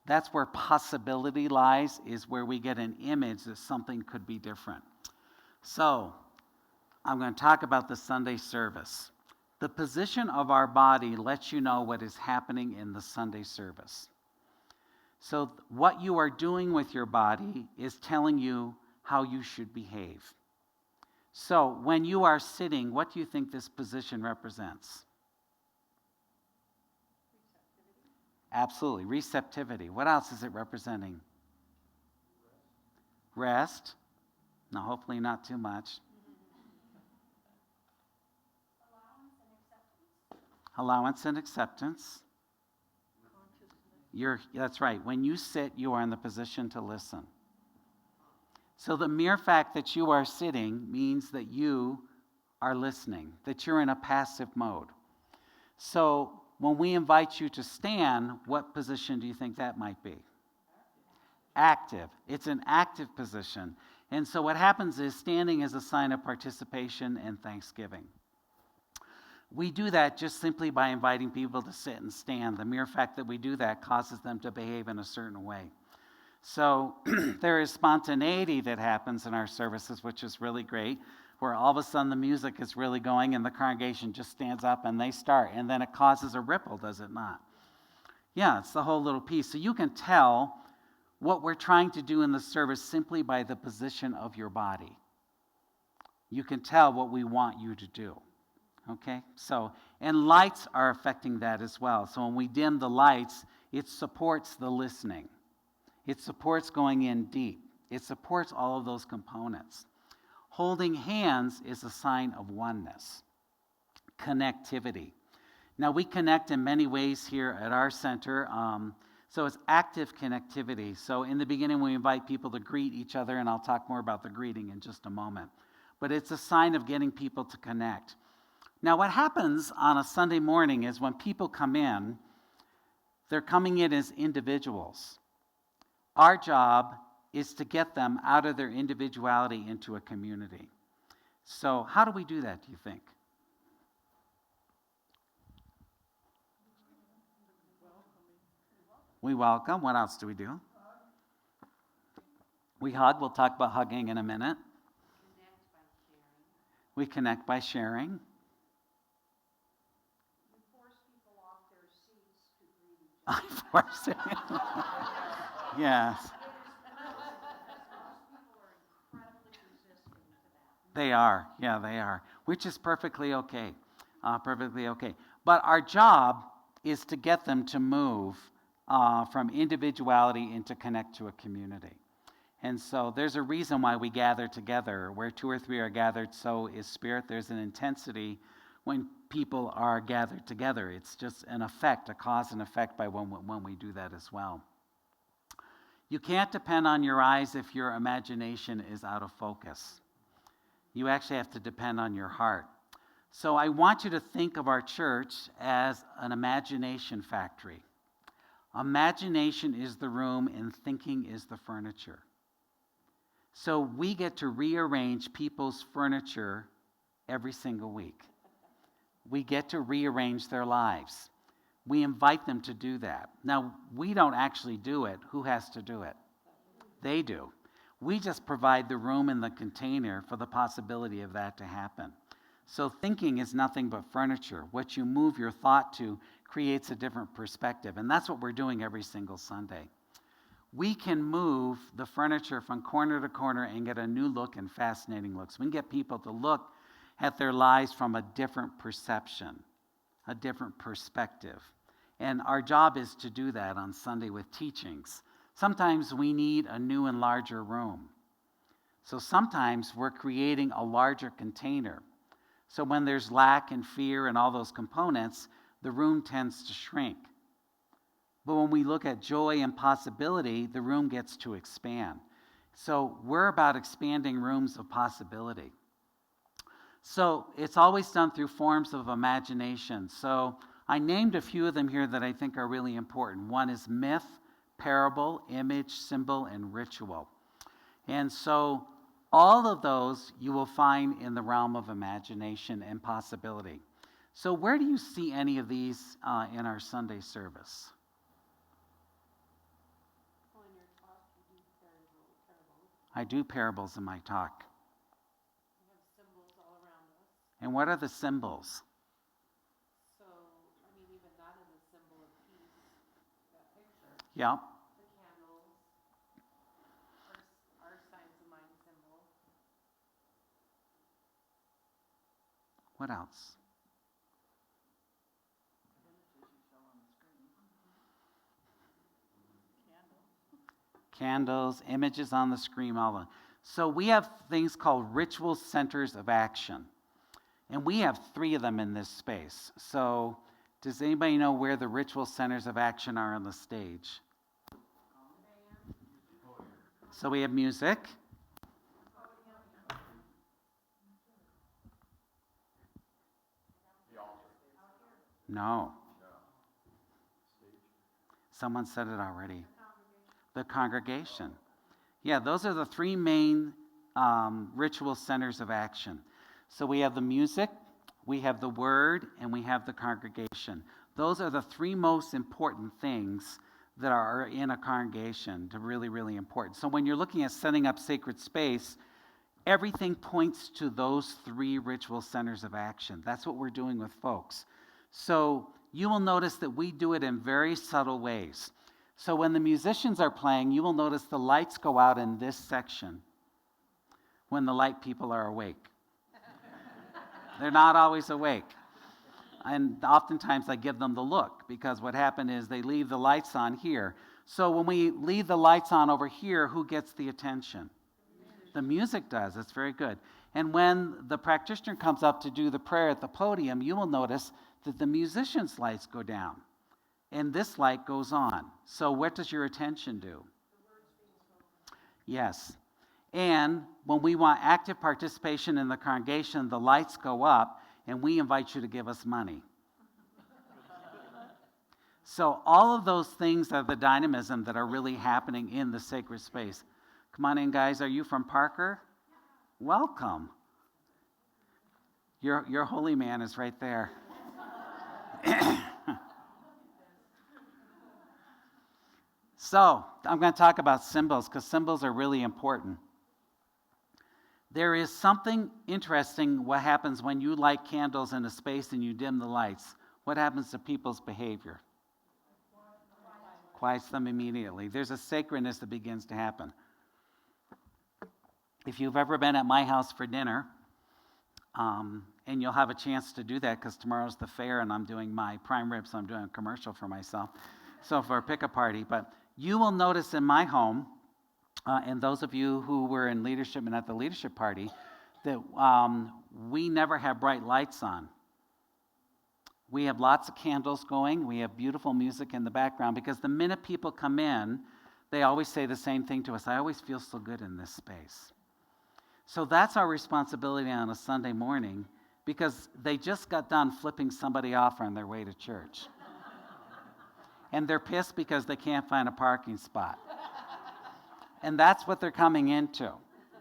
That's where possibility lies, is where we get an image that something could be different. So I'm going to talk about the Sunday service. The position of our body lets you know what is happening in the Sunday service. So what you are doing with your body is telling you how you should behave. So when you are sitting, what do you think this position represents? Absolutely, receptivity. What else is it representing? Rest. No, hopefully not too much. Allowance and acceptance. That's right. When you sit, you are in the position to listen. So the mere fact that you are sitting means that you are listening, that you're in a passive mode. So when we invite you to stand, what position do you think that might be? Active. It's an active position. And so what happens is standing is a sign of participation and thanksgiving. We do that just simply by inviting people to sit and stand. The mere fact that we do that causes them to behave in a certain way. So there is spontaneity that happens in our services, which is really great, where all of a sudden the music is really going and the congregation just stands up and they start. And then it causes a ripple, does it not? Yeah, it's the whole little piece. So you can tell what we're trying to do in the service simply by the position of your body. You can tell what we want you to do. Okay, so, and lights are affecting that as well. So when we dim the lights, it supports the listening. It supports going in deep. It supports all of those components. Holding hands is a sign of oneness, connectivity. Now, we connect in many ways here at our center. So it's active connectivity. So in the beginning, we invite people to greet each other, and I'll talk more about the greeting in just a moment. But it's a sign of getting people to connect. Now, what happens on a Sunday morning is when people come in, they're coming in as individuals. Our job is to get them out of their individuality into a community. So how do we do that, do you think? We welcome. What else do we do? We hug. We'll talk about hugging in a minute. We connect by sharing. I force it. Yes. They are. Yeah, they are. Which is perfectly okay. Perfectly okay. But our job is to get them to move from individuality into connect to a community. And so there's a reason why we gather together. Where 2 or 3 are gathered, so is Spirit. There's an intensity when people are gathered together. It's just an effect, a cause and effect by when we do that as well. You can't depend on your eyes if your imagination is out of focus. You actually have to depend on your heart. So I want you to think of our church as an imagination factory. Imagination is the room and thinking is the furniture. So we get to rearrange people's furniture every single week. We get to rearrange their lives. We invite them to do that. Now, we don't actually do it. Who has to do it? They do. We just provide the room and the container for the possibility of that to happen. So thinking is nothing but furniture. What you move your thought to creates a different perspective. And that's what we're doing every single Sunday. We can move the furniture from corner to corner and get a new look and fascinating looks. We can get people to look at their lives from a different perception, a different perspective. And our job is to do that on Sunday with teachings. Sometimes we need a new and larger room. So sometimes we're creating a larger container. So when there's lack and fear and all those components, the room tends to shrink. But when we look at joy and possibility, the room gets to expand. So we're about expanding rooms of possibility. So it's always done through forms of imagination. So I named a few of them here that I think are really important. One is myth, parable, image, symbol, and ritual. And so all of those you will find in the realm of imagination and possibility. So where do you see any of these in our Sunday service? I do parables in my talk. And what are the symbols? So, I mean, even that is a symbol of peace, that picture. Yeah. The candles, our signs of mind symbol. What else? Candles, images on the screen, all that. So we have things called ritual centers of action. And we have 3 of them in this space. So does anybody know where the ritual centers of action are on the stage? So we have music. No. Someone said it already. The congregation. Yeah, those are the 3 main ritual centers of action. So we have the music, we have the word, and we have the congregation. Those are the 3 most important things that are in a congregation, to really, really important. So when you're looking at setting up sacred space, everything points to those 3 ritual centers of action. That's what we're doing with folks. So you will notice that we do it in very subtle ways. So when the musicians are playing, you will notice the lights go out in this section when the light people are awake. They're not always awake. And oftentimes I give them the look, because what happened is they leave the lights on here. So when we leave the lights on over here, who gets the attention? The music does. It's very good. And when the practitioner comes up to do the prayer at the podium, you will notice that the musician's lights go down and this light goes on. So what does your attention do? Yes. And when we want active participation in the congregation, the lights go up and we invite you to give us money. So all of those things are the dynamism that are really happening in the sacred space. Come on in, guys. Are you from Parker? Welcome. Your holy man is right there. So I'm going to talk about symbols, because symbols are really important. There is something interesting what happens when you light candles in a space and you dim the lights. What happens to people's behavior? Quiets them immediately. There's a sacredness that begins to happen. If you've ever been at my house for dinner, and you'll have a chance to do that because tomorrow's the fair and I'm doing my prime rib, so I'm doing a commercial for myself. So for a pick-up party. But you will notice in my home, and those of you who were in leadership and at the leadership party, that we never have bright lights on. We have lots of candles going. We have beautiful music in the background, because the minute people come in, they always say the same thing to us. I always feel so good in this space. So that's our responsibility on a Sunday morning, because they just got done flipping somebody off on their way to church. And they're pissed because they can't find a parking spot. And that's what they're coming into.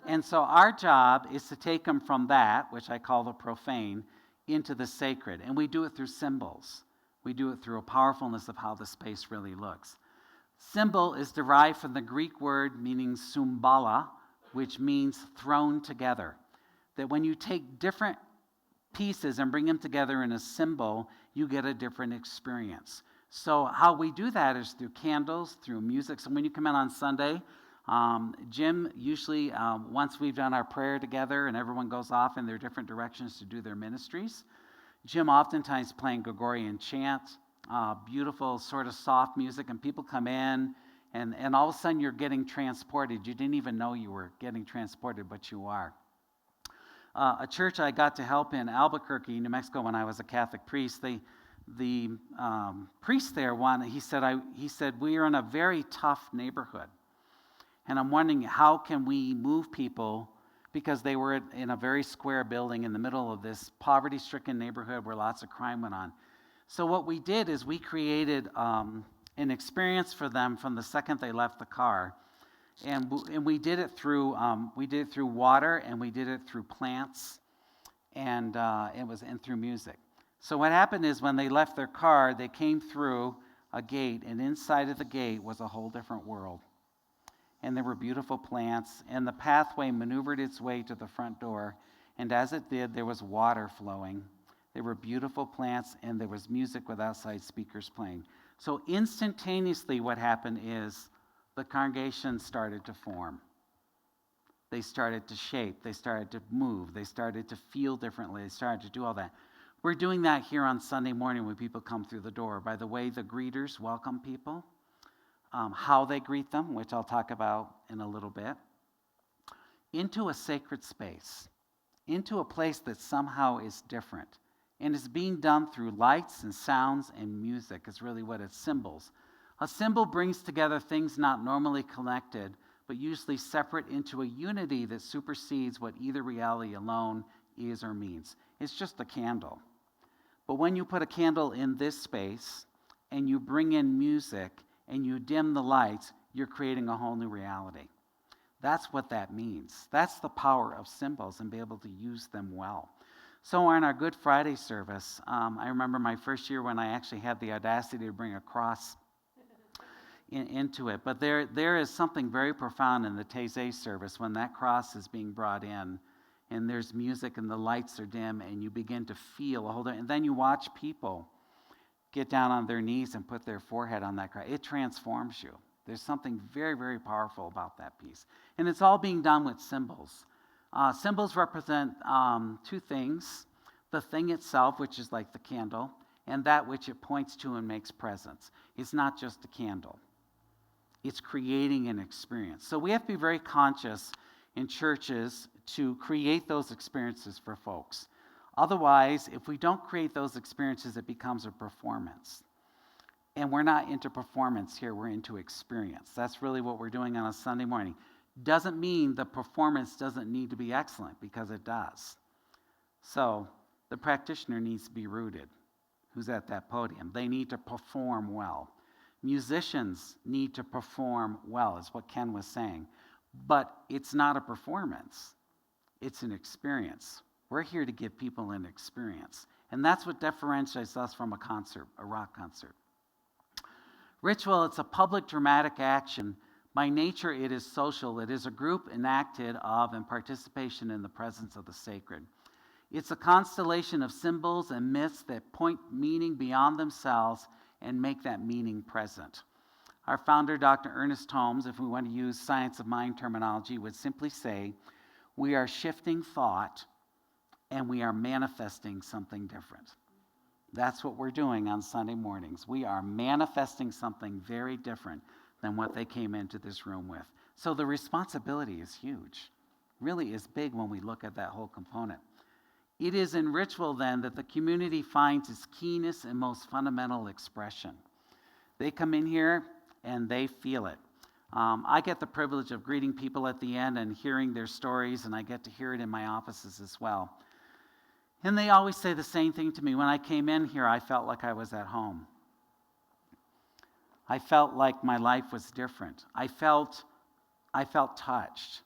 And so our job is to take them from that, which I call the profane, into the sacred. And we do it through symbols. We do it through a powerfulness of how the space really looks. Symbol is derived from the Greek word meaning sumbala, which means thrown together. That when you take different pieces and bring them together in a symbol, you get a different experience. So how we do that is through candles, through music. So when you come in on Sunday, Jim usually, once we've done our prayer together and everyone goes off in their different directions to do their ministries, Jim oftentimes playing Gregorian chant, beautiful sort of soft music, and people come in, and all of a sudden you're getting transported. You didn't even know you were getting transported, but you are. A church I got to help in Albuquerque, New Mexico, when I was a Catholic priest, the priest there he said, we are in a very tough neighborhood. And I'm wondering, how can we move people, because they were in a very square building in the middle of this poverty-stricken neighborhood where lots of crime went on. So what we did is we created an experience for them from the second they left the car. And we did it through water, and we did it through plants, and through music. So what happened is when they left their car, they came through a gate, and inside of the gate was a whole different world. And there were beautiful plants, and the pathway maneuvered its way to the front door, and as it did, there was water flowing. There were beautiful plants, and there was music with outside speakers playing. So instantaneously what happened is the congregation started to form. They started to shape, they started to move, they started to feel differently, they started to do all that. We're doing that here on Sunday morning when people come through the door. By the way, the greeters welcome people, how they greet them, which I'll talk about in a little bit, into a sacred space, into a place that somehow is different. And it's being done through lights and sounds and music is really what it's symbols. A symbol brings together things not normally connected, but usually separate into a unity that supersedes what either reality alone is or means. It's just a candle. But when you put a candle in this space and you bring in music and you dim the lights, you're creating a whole new reality. That's what that means. That's the power of symbols and be able to use them well. So on our Good Friday service, I remember my first year when I actually had the audacity to bring a cross into it. But there is something very profound in the Taizé service when that cross is being brought in, and there's music and the lights are dim, and you begin to feel a whole different, and then you watch people get down on their knees and put their forehead on that cross. It transforms you. There's something very, very powerful about that piece. And it's all being done with symbols. Symbols represent two things. the thing itself, which is like the candle, and that which it points to and makes presence. It's not just a candle. It's creating an experience. So we have to be very conscious in churches to create those experiences for folks. Otherwise, if we don't create those experiences, it becomes a performance. And we're not into performance here, we're into experience. That's really what we're doing on a Sunday morning. Doesn't mean the performance doesn't need to be excellent, because it does. So the practitioner needs to be rooted, who's at that podium. They need to perform well. Musicians need to perform well, is what Ken was saying. But it's not a performance, it's an experience. We're here to give people an experience. And that's what differentiates us from a concert, a rock concert. Ritual, it's a public dramatic action. By nature, it is social. It is a group enacted of and participation in the presence of the sacred. It's a constellation of symbols and myths that point meaning beyond themselves and make that meaning present. Our founder, Dr. Ernest Holmes, if we want to use science of mind terminology, would simply say, we are shifting thought and we are manifesting something different. That's what we're doing on Sunday mornings. We are manifesting something very different than what they came into this room with. So the responsibility is huge, really is big when we look at that whole component. It is in ritual then that the community finds its keenest and most fundamental expression. They come in here and they feel it. I get the privilege of greeting people at the end and hearing their stories, and I get to hear it in my offices as well. And they always say the same thing to me. When I came in here, I felt like I was at home. I felt like my life was different. I felt touched.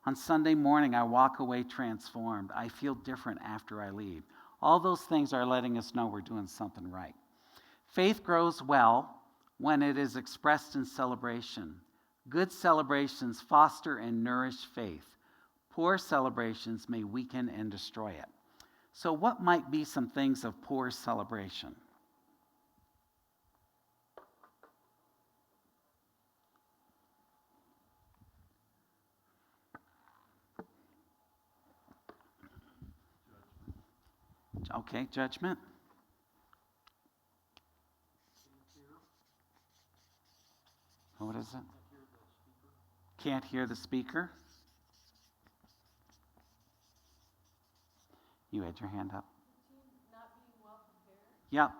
On Sunday morning, I walk away transformed. I feel different after I leave. All those things are letting us know we're doing something right. Faith grows well when it is expressed in celebration. Good celebrations foster and nourish faith. Poor celebrations may weaken and destroy it. So what might be some things of poor celebration? Okay, judgment. What is it? Can't hear the speaker. You had your hand up. Not being well prepared? Yep.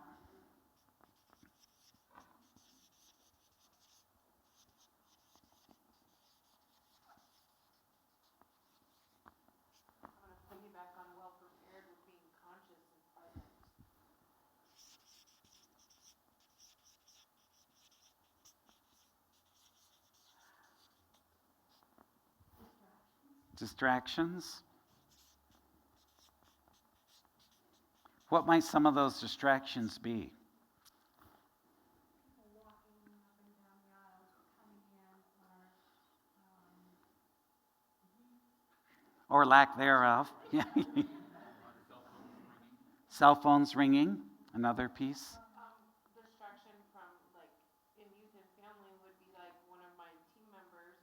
I'm going to piggyback on well prepared with being conscious and present. Distractions. What might some of those distractions be? People walking up and down the aisles, coming in, Or lack thereof. Cell phones ringing, another piece. distraction from, like, in youth and family would be like one of my team members,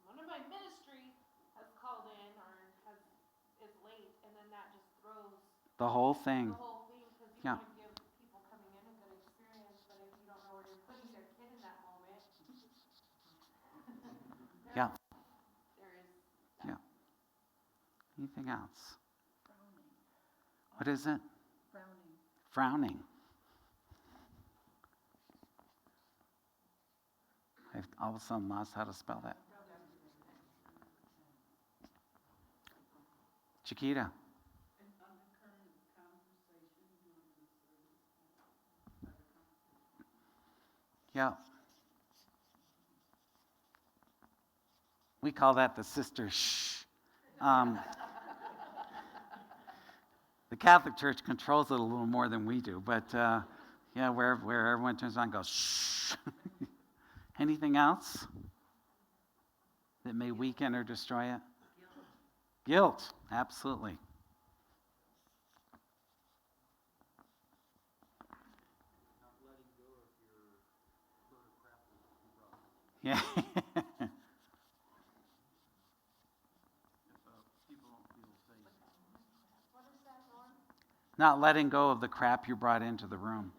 one of my ministry has called in or is late, and then that just throws The whole thing. because you Yeah. want to give people coming in a good experience, but if you don't know where you're putting their kid in that moment, Yeah. there is Yeah. Anything else? What is it? Frowning. I've all of a sudden lost how to spell that. Chiquita. Yeah. We call that the sister shh. The Catholic Church controls it a little more than we do, but yeah, where everyone turns around and goes shh. Anything else that may weaken or destroy it? Guilt, absolutely. Yeah. What is that, Norm? Not letting go of the crap you brought into the room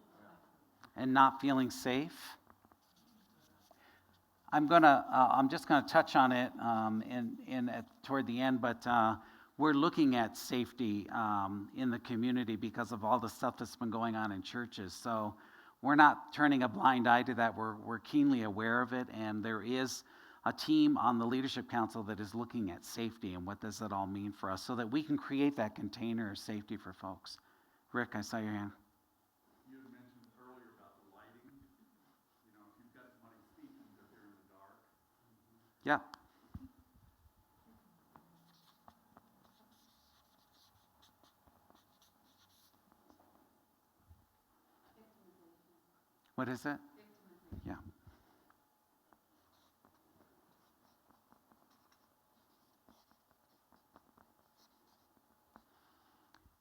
and not feeling safe. I'm just gonna touch on it toward the end, but we're looking at safety in the community because of all the stuff that's been going on in churches. So we're not turning a blind eye to that. We're keenly aware of it, and there is a team on the Leadership Council that is looking at safety and what does it all mean for us so that we can create that container of safety for folks. Rick, I saw your hand. You had mentioned earlier about the lighting. You know, if you've got somebody speaking, but they're in the dark. Yeah. What is it? Yeah.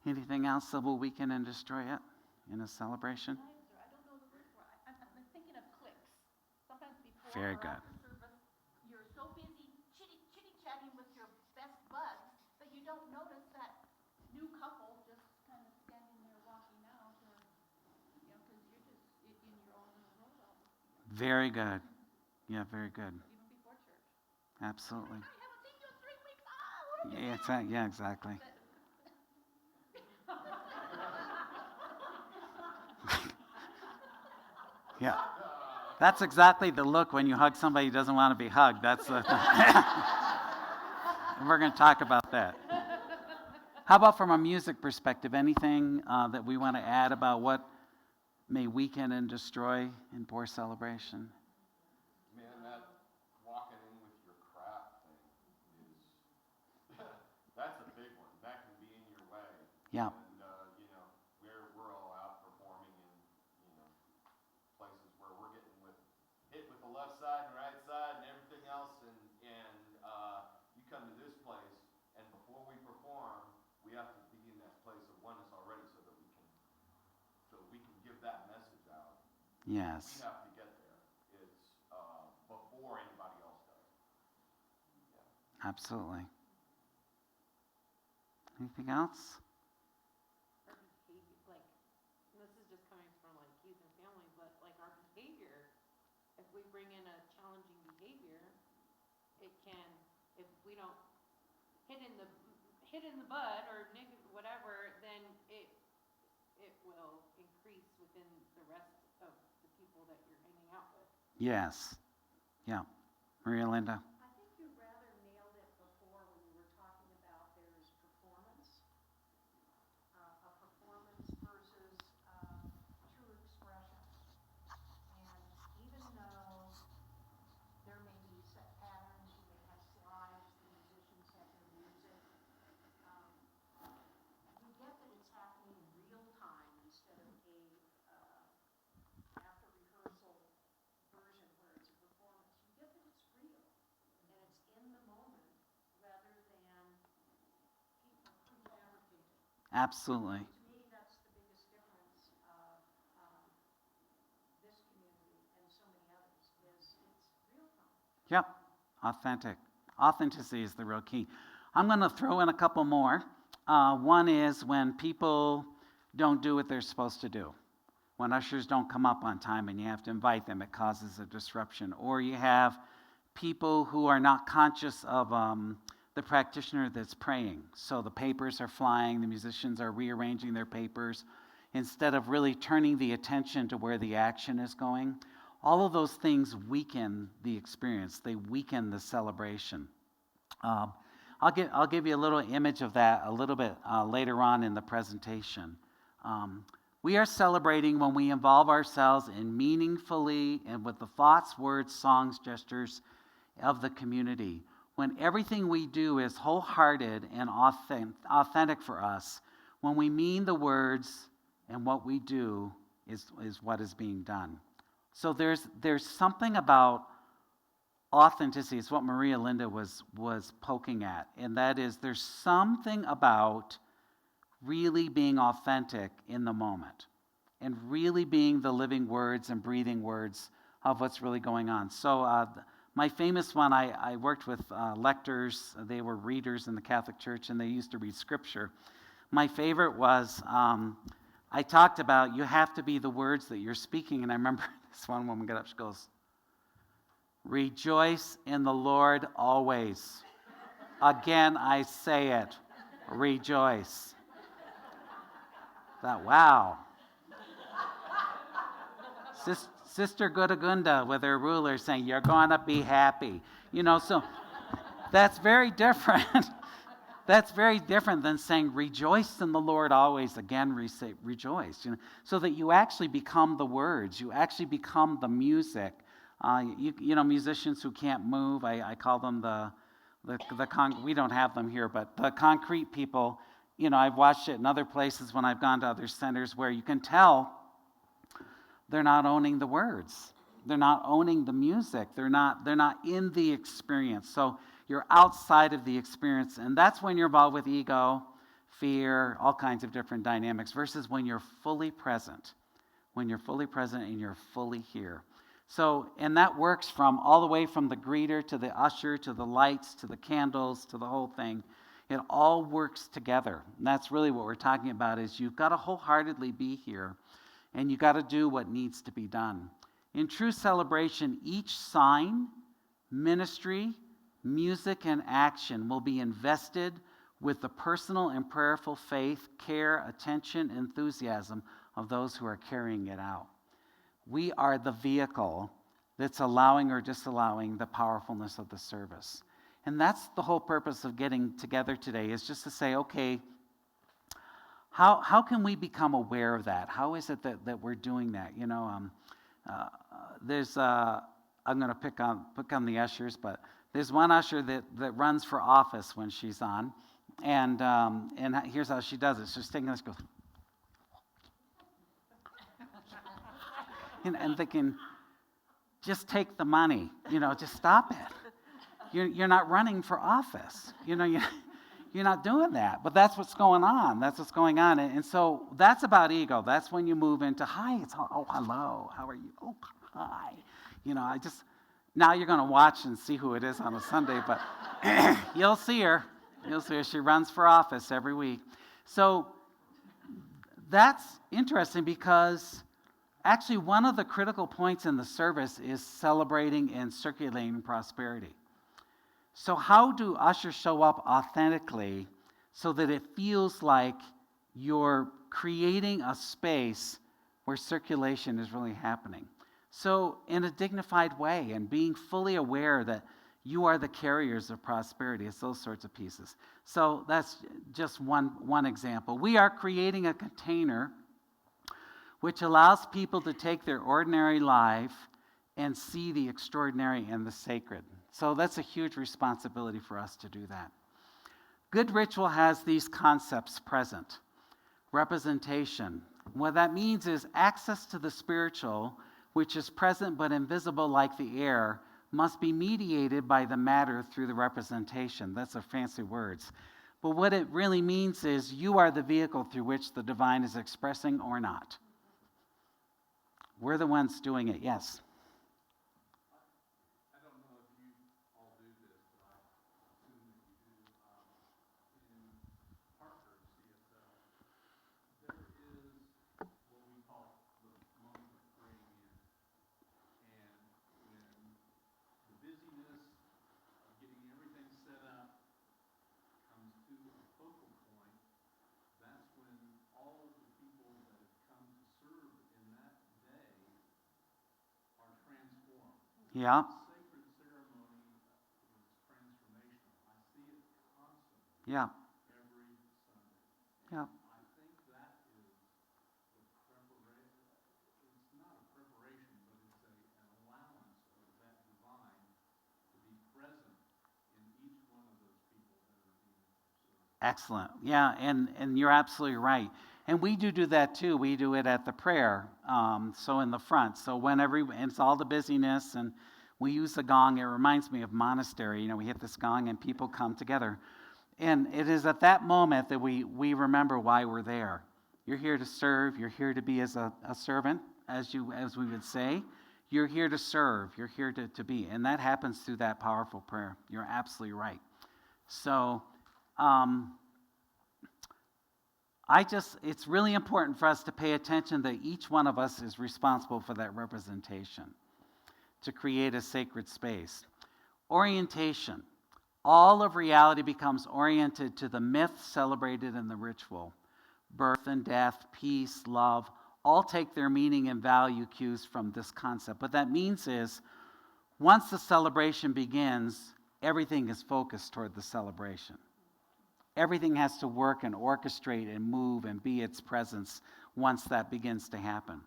Anything else that will weaken and destroy it in a celebration? I don't know the word for it. I'm thinking of clicks. Sometimes before Very or good. after service, you're so busy chitty-chatting with your best buds that you don't notice that new couple just kind of standing there walking out, or, you know, because you're just in your own little world all the time. Very good. Yeah, very good. Even before church. Absolutely. I haven't seen you in 3 weeks. Ah, Yeah, exactly. Yeah. That's exactly the look when you hug somebody who doesn't want to be hugged. That's the we're going to talk about that. How about from a music perspective? Anything that we want to add about what may weaken and destroy in poor celebration? Man, that walking in with your crap thing is, that's a big one. That can be in your way. Yeah. And, you know, we're all out performing in, you know, places where we're getting hit with the left side and right side and everything else, and you come to this place, and before we perform, we have to be in that place of oneness already so that we can give that message out. Yes. We have to get there. It's before anybody else does. Yeah. Absolutely. Anything else? Our behavior, like, and this is just coming from like youth and family, but like our behavior, if we bring in a challenging behavior, it can, if we don't hit in the bud or whatever, then it will increase within the rest of the people that you're hanging out with. Yes. Yeah. Maria Linda. I think you rather nailed it before when you were talking about there's performance, a performance versus true expression. And even though there may be set patterns, you may have slides, the musicians have their music, you get that it's happening in real time instead of after rehearsal version where it's a performance. You get that it's real and it's in the moment rather than people prefabricated. Absolutely. To me, that's the biggest difference of this community and so many others is it's real time. Yep. Authentic. Authenticity is the real key. I'm going to throw in a couple more. One is when people don't do what they're supposed to do. When ushers don't come up on time and you have to invite them, it causes a disruption. Or you have people who are not conscious of the practitioner that's praying. So the papers are flying, the musicians are rearranging their papers instead of really turning the attention to where the action is going. All of those things weaken the experience. They weaken the celebration. I'll give you a little image of that a little bit later on in the presentation. We are celebrating when we involve ourselves in meaningfully and with the thoughts, words, songs, gestures of the community. When everything we do is wholehearted and authentic for us, when we mean the words and what we do is what is being done. So there's something about authenticity. It's what Maria Linda was poking at, and that is there's something about really being authentic in the moment and really being the living words and breathing words of what's really going on. So my famous one, I worked with lectors. They were readers in the Catholic Church, and they used to read scripture. My favorite was, I talked about you have to be the words that you're speaking, and I remember this one woman got up, she goes, "Rejoice in the Lord always. Again, I say it, rejoice." Thought, wow. Sister Gudagunda with her ruler saying, "You're going to be happy." So that's very different. That's very different than saying, "Rejoice in the Lord always." Again, rejoice. So that you actually become the words. You actually become the music. Musicians who can't move, I call them we don't have them here, but the concrete people. I've watched it in other places when I've gone to other centers where you can tell they're not owning the words. They're not owning the music. They're not in the experience. So you're outside of the experience. And that's when you're involved with ego, fear, all kinds of different dynamics, versus when you're fully present. When you're fully present and you're fully here. So, and that works from all the way from the greeter to the usher to the lights to the candles to the whole thing. It all works together. And that's really what we're talking about is you've got to wholeheartedly be here. And you got to do what needs to be done. In true celebration, each sign, ministry, music, and action will be invested with the personal and prayerful faith, care, attention, enthusiasm of those who are carrying it out. We are the vehicle that's allowing or disallowing the powerfulness of the service. And that's the whole purpose of getting together today, is just to say, okay, how can we become aware of that? How is it that we're doing that? I'm going to pick on the ushers, but there's one usher that runs for office when she's on, and here's how she does it. She's taking this, goes, and thinking, just take the money, just stop it. You're not running for office, You're not doing that, but that's what's going on. That's what's going on. And so that's about ego. That's when you move into, hi, hello, how are you? Oh, hi. Now you're going to watch and see who it is on a Sunday, but you'll see her. You'll see her. She runs for office every week. So that's interesting because actually one of the critical points in the service is celebrating and circulating prosperity. So how do ushers show up authentically so that it feels like you're creating a space where circulation is really happening? So in a dignified way and being fully aware that you are the carriers of prosperity. It's those sorts of pieces. So that's just one example. We are creating a container which allows people to take their ordinary life and see the extraordinary and the sacred. So that's a huge responsibility for us to do that. Good ritual has these concepts present. Representation. What that means is access to the spiritual, which is present but invisible like the air, must be mediated by the matter through the representation. That's a fancy words. But what it really means is you are the vehicle through which the divine is expressing or not. We're the ones doing it, yes. Yeah. Yeah. Yeah. I think that is the preparation. It's not a preparation, but it's an allowance of that divine to be present in each one of those people that are being served. Excellent. Yeah, and you're absolutely right. And we do that too. We do it at the prayer, so in the front. So it's all the busyness, and we use the gong. It reminds me of monastery. We hit this gong, and people come together. And it is at that moment that we remember why we're there. You're here to serve. You're here to be as a servant, as we would say. You're here to serve. You're here to be. And that happens through that powerful prayer. You're absolutely right. So, it's really important for us to pay attention that each one of us is responsible for that representation, to create a sacred space. Orientation. All of reality becomes oriented to the myth celebrated in the ritual. Birth and death, peace, love, all take their meaning and value cues from this concept. What that means is, once the celebration begins, everything is focused toward the celebration. Everything has to work and orchestrate and move and be its presence once that begins to happen.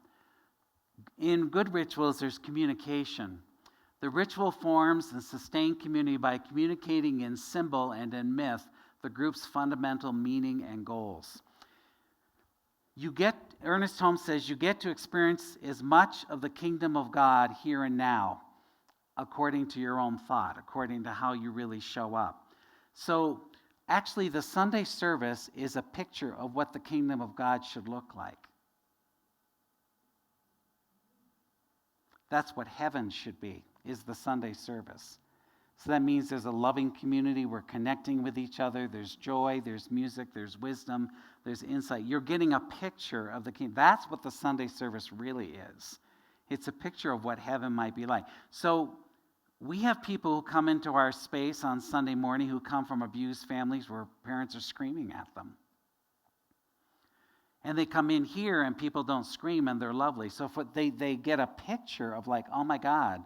In good rituals, there's communication. The ritual forms and sustain community by communicating in symbol and in myth the group's fundamental meaning and goals. Ernest Holmes says, you get to experience as much of the kingdom of God here and now, according to your own thought, according to how you really show up. So actually, the Sunday service is a picture of what the kingdom of God should look like. That's what heaven should be, is the Sunday service. So that means there's a loving community. We're connecting with each other. There's joy, there's music, there's wisdom, there's insight. You're getting a picture of the kingdom. That's what the Sunday service really is. It's a picture of what heaven might be like. So we have people who come into our space on Sunday morning who come from abused families where parents are screaming at them. And they come in here and people don't scream and they're lovely. So they get a picture of like, oh my God,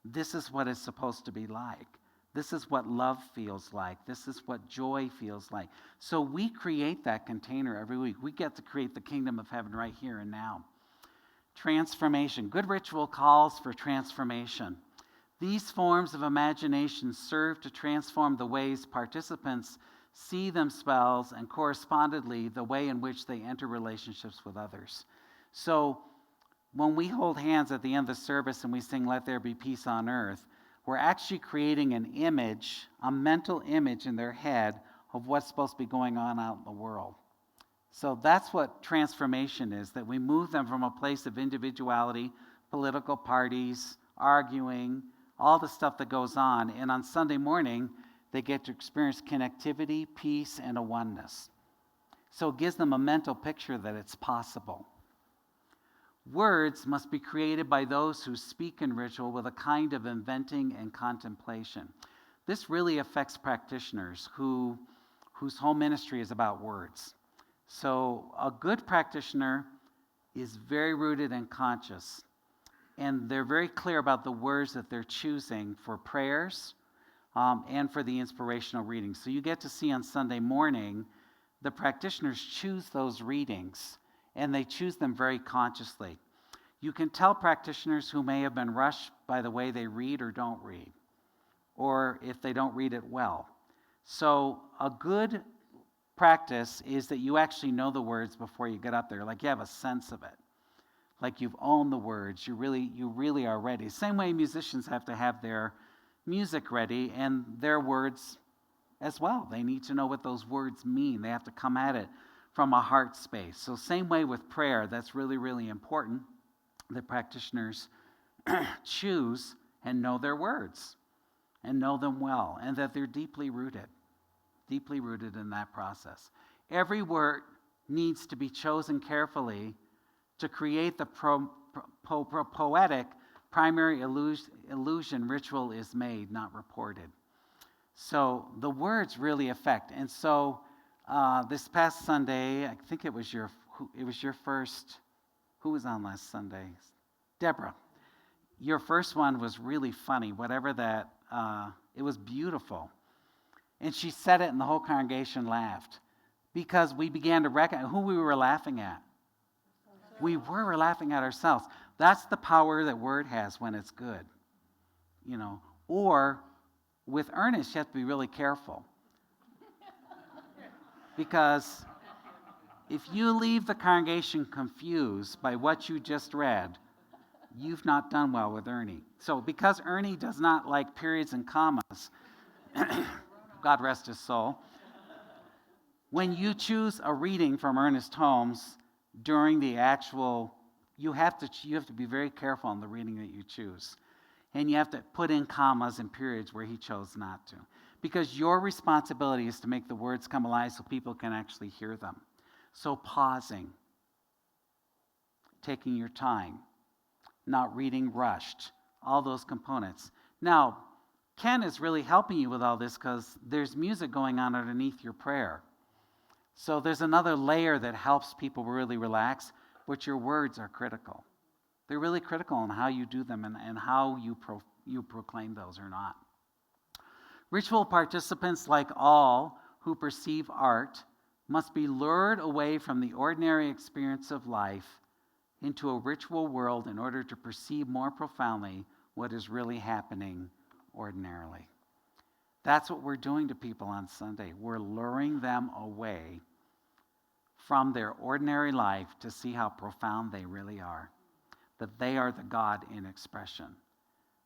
this is what it's supposed to be like. This is what love feels like. This is what joy feels like. So we create that container every week. We get to create the kingdom of heaven right here and now. Transformation. Good ritual calls for transformation. These forms of imagination serve to transform the ways participants see themselves and correspondingly the way in which they enter relationships with others. So when we hold hands at the end of the service and we sing, "Let there be peace on earth," we're actually creating an image, a mental image in their head of what's supposed to be going on out in the world. So that's what transformation is, that we move them from a place of individuality, political parties, arguing, all the stuff that goes on. And on Sunday morning, they get to experience connectivity, peace, and a oneness. So it gives them a mental picture that it's possible. Words must be created by those who speak in ritual with a kind of inventing and contemplation. This really affects practitioners whose whole ministry is about words. So a good practitioner is very rooted and conscious, and they're very clear about the words that they're choosing for prayers and for the inspirational readings. So you get to see on Sunday morning, the practitioners choose those readings, and they choose them very consciously. You can tell practitioners who may have been rushed by the way they read or don't read, or if they don't read it well. So a good practice is that you actually know the words before you get up there, like you have a sense of it, like you've owned the words, you really are ready. Same way musicians have to have their music ready and their words as well. They need to know what those words mean. They have to come at it from a heart space. So same way with prayer, that's really, really important that practitioners choose and know their words and know them well, and that they're deeply rooted in that process. Every word needs to be chosen carefully to create the poetic primary illusion ritual is made, not reported. So the words really affect. And so this past Sunday, I think it was your first, who was on last Sunday? Deborah. Your first one was really funny, whatever that, it was beautiful. And she said it and the whole congregation laughed because we began to recognize who we were laughing at. We were laughing at ourselves. That's the power that word has when it's good, you know. Or with Ernest, you have to be really careful. Because if you leave the congregation confused by what you just read, you've not done well with Ernie. So because Ernie does not like periods and commas, God rest his soul, when you choose a reading from Ernest Holmes during the actual, you have to be very careful on the reading that you choose. And you have to put in commas and periods where he chose not to. Because your responsibility is to make the words come alive so people can actually hear them. So pausing, taking your time, not reading rushed, all those components. Now, Ken is really helping you with all this because there's music going on underneath your prayer. So there's another layer that helps people really relax, but your words are critical. They're really critical in how you do them and how you proclaim those or not. Ritual participants, like all who perceive art, must be lured away from the ordinary experience of life into a ritual world in order to perceive more profoundly what is really happening ordinarily. That's what we're doing to people on Sunday. We're luring them away from their ordinary life to see how profound they really are, that they are the God in expression.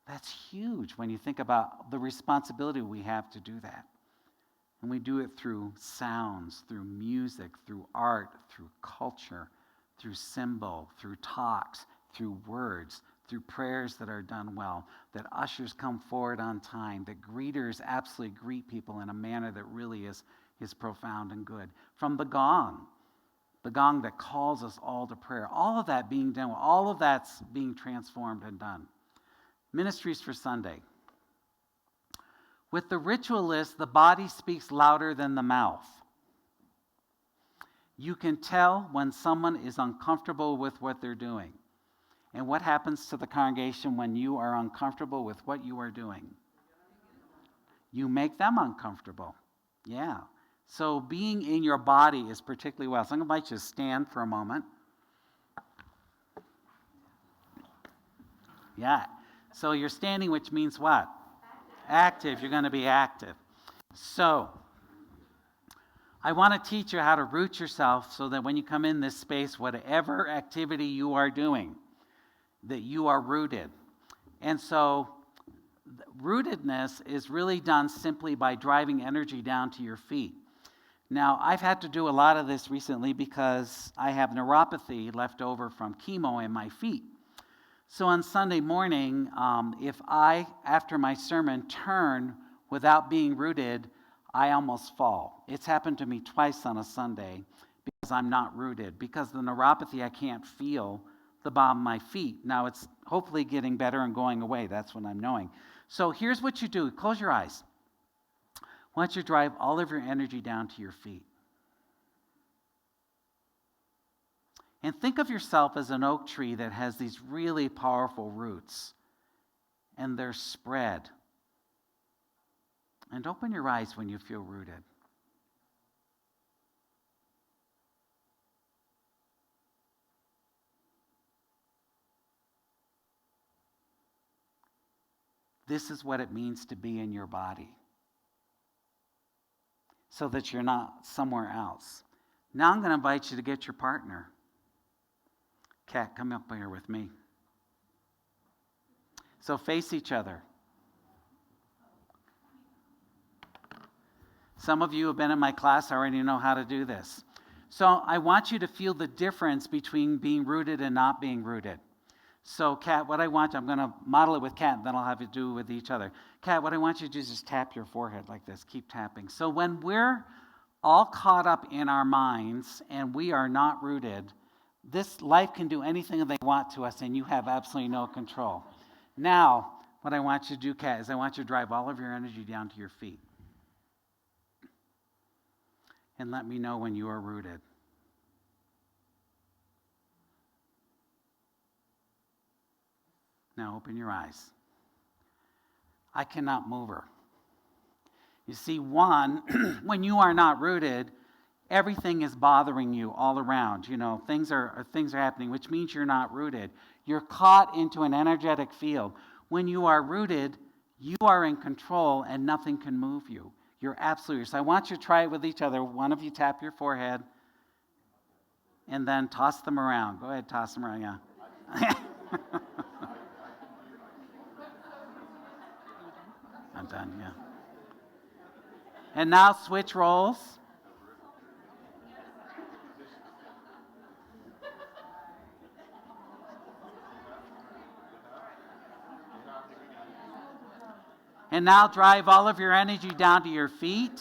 That's huge when you think about the responsibility we have to do that. And we do it through sounds, through music, through art, through culture, through symbol, through talks, through words, through prayers that are done well, that ushers come forward on time, that greeters absolutely greet people in a manner that really is profound and good. From the gong that calls us all to prayer, all of that being done, all of that's being transformed and done. Ministries for Sunday. With the ritualist, the body speaks louder than the mouth. You can tell when someone is uncomfortable with what they're doing. And what happens to the congregation when you are uncomfortable with what you are doing? You make them uncomfortable. Yeah. So being in your body is particularly well. So I'm going to invite you to stand for a moment. Yeah. So you're standing, which means what? Active. You're going to be active. So I want to teach you how to root yourself so that when you come in this space, whatever activity you are doing, that you are rooted. And so rootedness is really done simply by driving energy down to your feet. Now, I've had to do a lot of this recently because I have neuropathy left over from chemo in my feet. So on Sunday morning, if I, after my sermon, turn without being rooted, I almost fall. It's happened to me twice on a Sunday because I'm not rooted. Because of the neuropathy, I can't feel the bottom of my feet. Now, it's hopefully getting better and going away. That's what I'm knowing. So here's what you do. Close your eyes. I want you to drive all of your energy down to your feet. And think of yourself as an oak tree that has these really powerful roots. And they're spread. And open your eyes when you feel rooted. This is what it means to be in your body, so that you're not somewhere else. Now I'm going to invite you to get your partner. Kat, come up here with me. So face each other. Some of you have been in my class, already know how to do this. So I want you to feel the difference between being rooted and not being rooted. So, Kat, what I want you, I'm going to model it with Kat, and then I'll have you do it with each other. Kat, what I want you to do is just tap your forehead like this. Keep tapping. So when we're all caught up in our minds and we are not rooted, this life can do anything they want to us, and you have absolutely no control. Now, what I want you to do, Kat, is I want you to drive all of your energy down to your feet. And let me know when you are rooted. Now open your eyes. I cannot move her. You see, one, when you are not rooted, everything is bothering you all around. You know, things are happening, which means you're not rooted. You're caught into an energetic field. When you are rooted, you are in control and nothing can move you. You're absolutely. So I want you to try it with each other. One of you tap your forehead and then toss them around. Go ahead, toss them around, yeah. I'm done, yeah. And now switch roles. And now drive all of your energy down to your feet.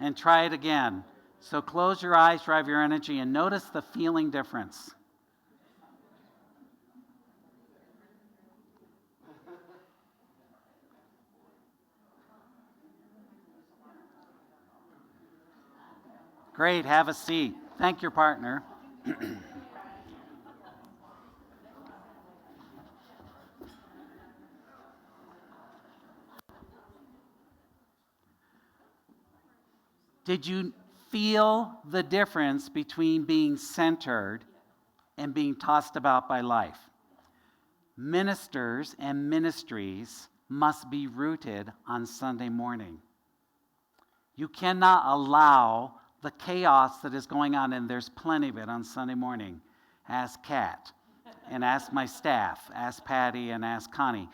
And try it again. So close your eyes, drive your energy, and notice the feeling difference. Great, have a seat. Thank your partner. Did you feel the difference between being centered and being tossed about by life? Ministers and ministries must be rooted on Sunday morning. You cannot allow the chaos that is going on, and there's plenty of it on Sunday morning. Ask Kat, and ask my staff, ask Patty, and ask Connie.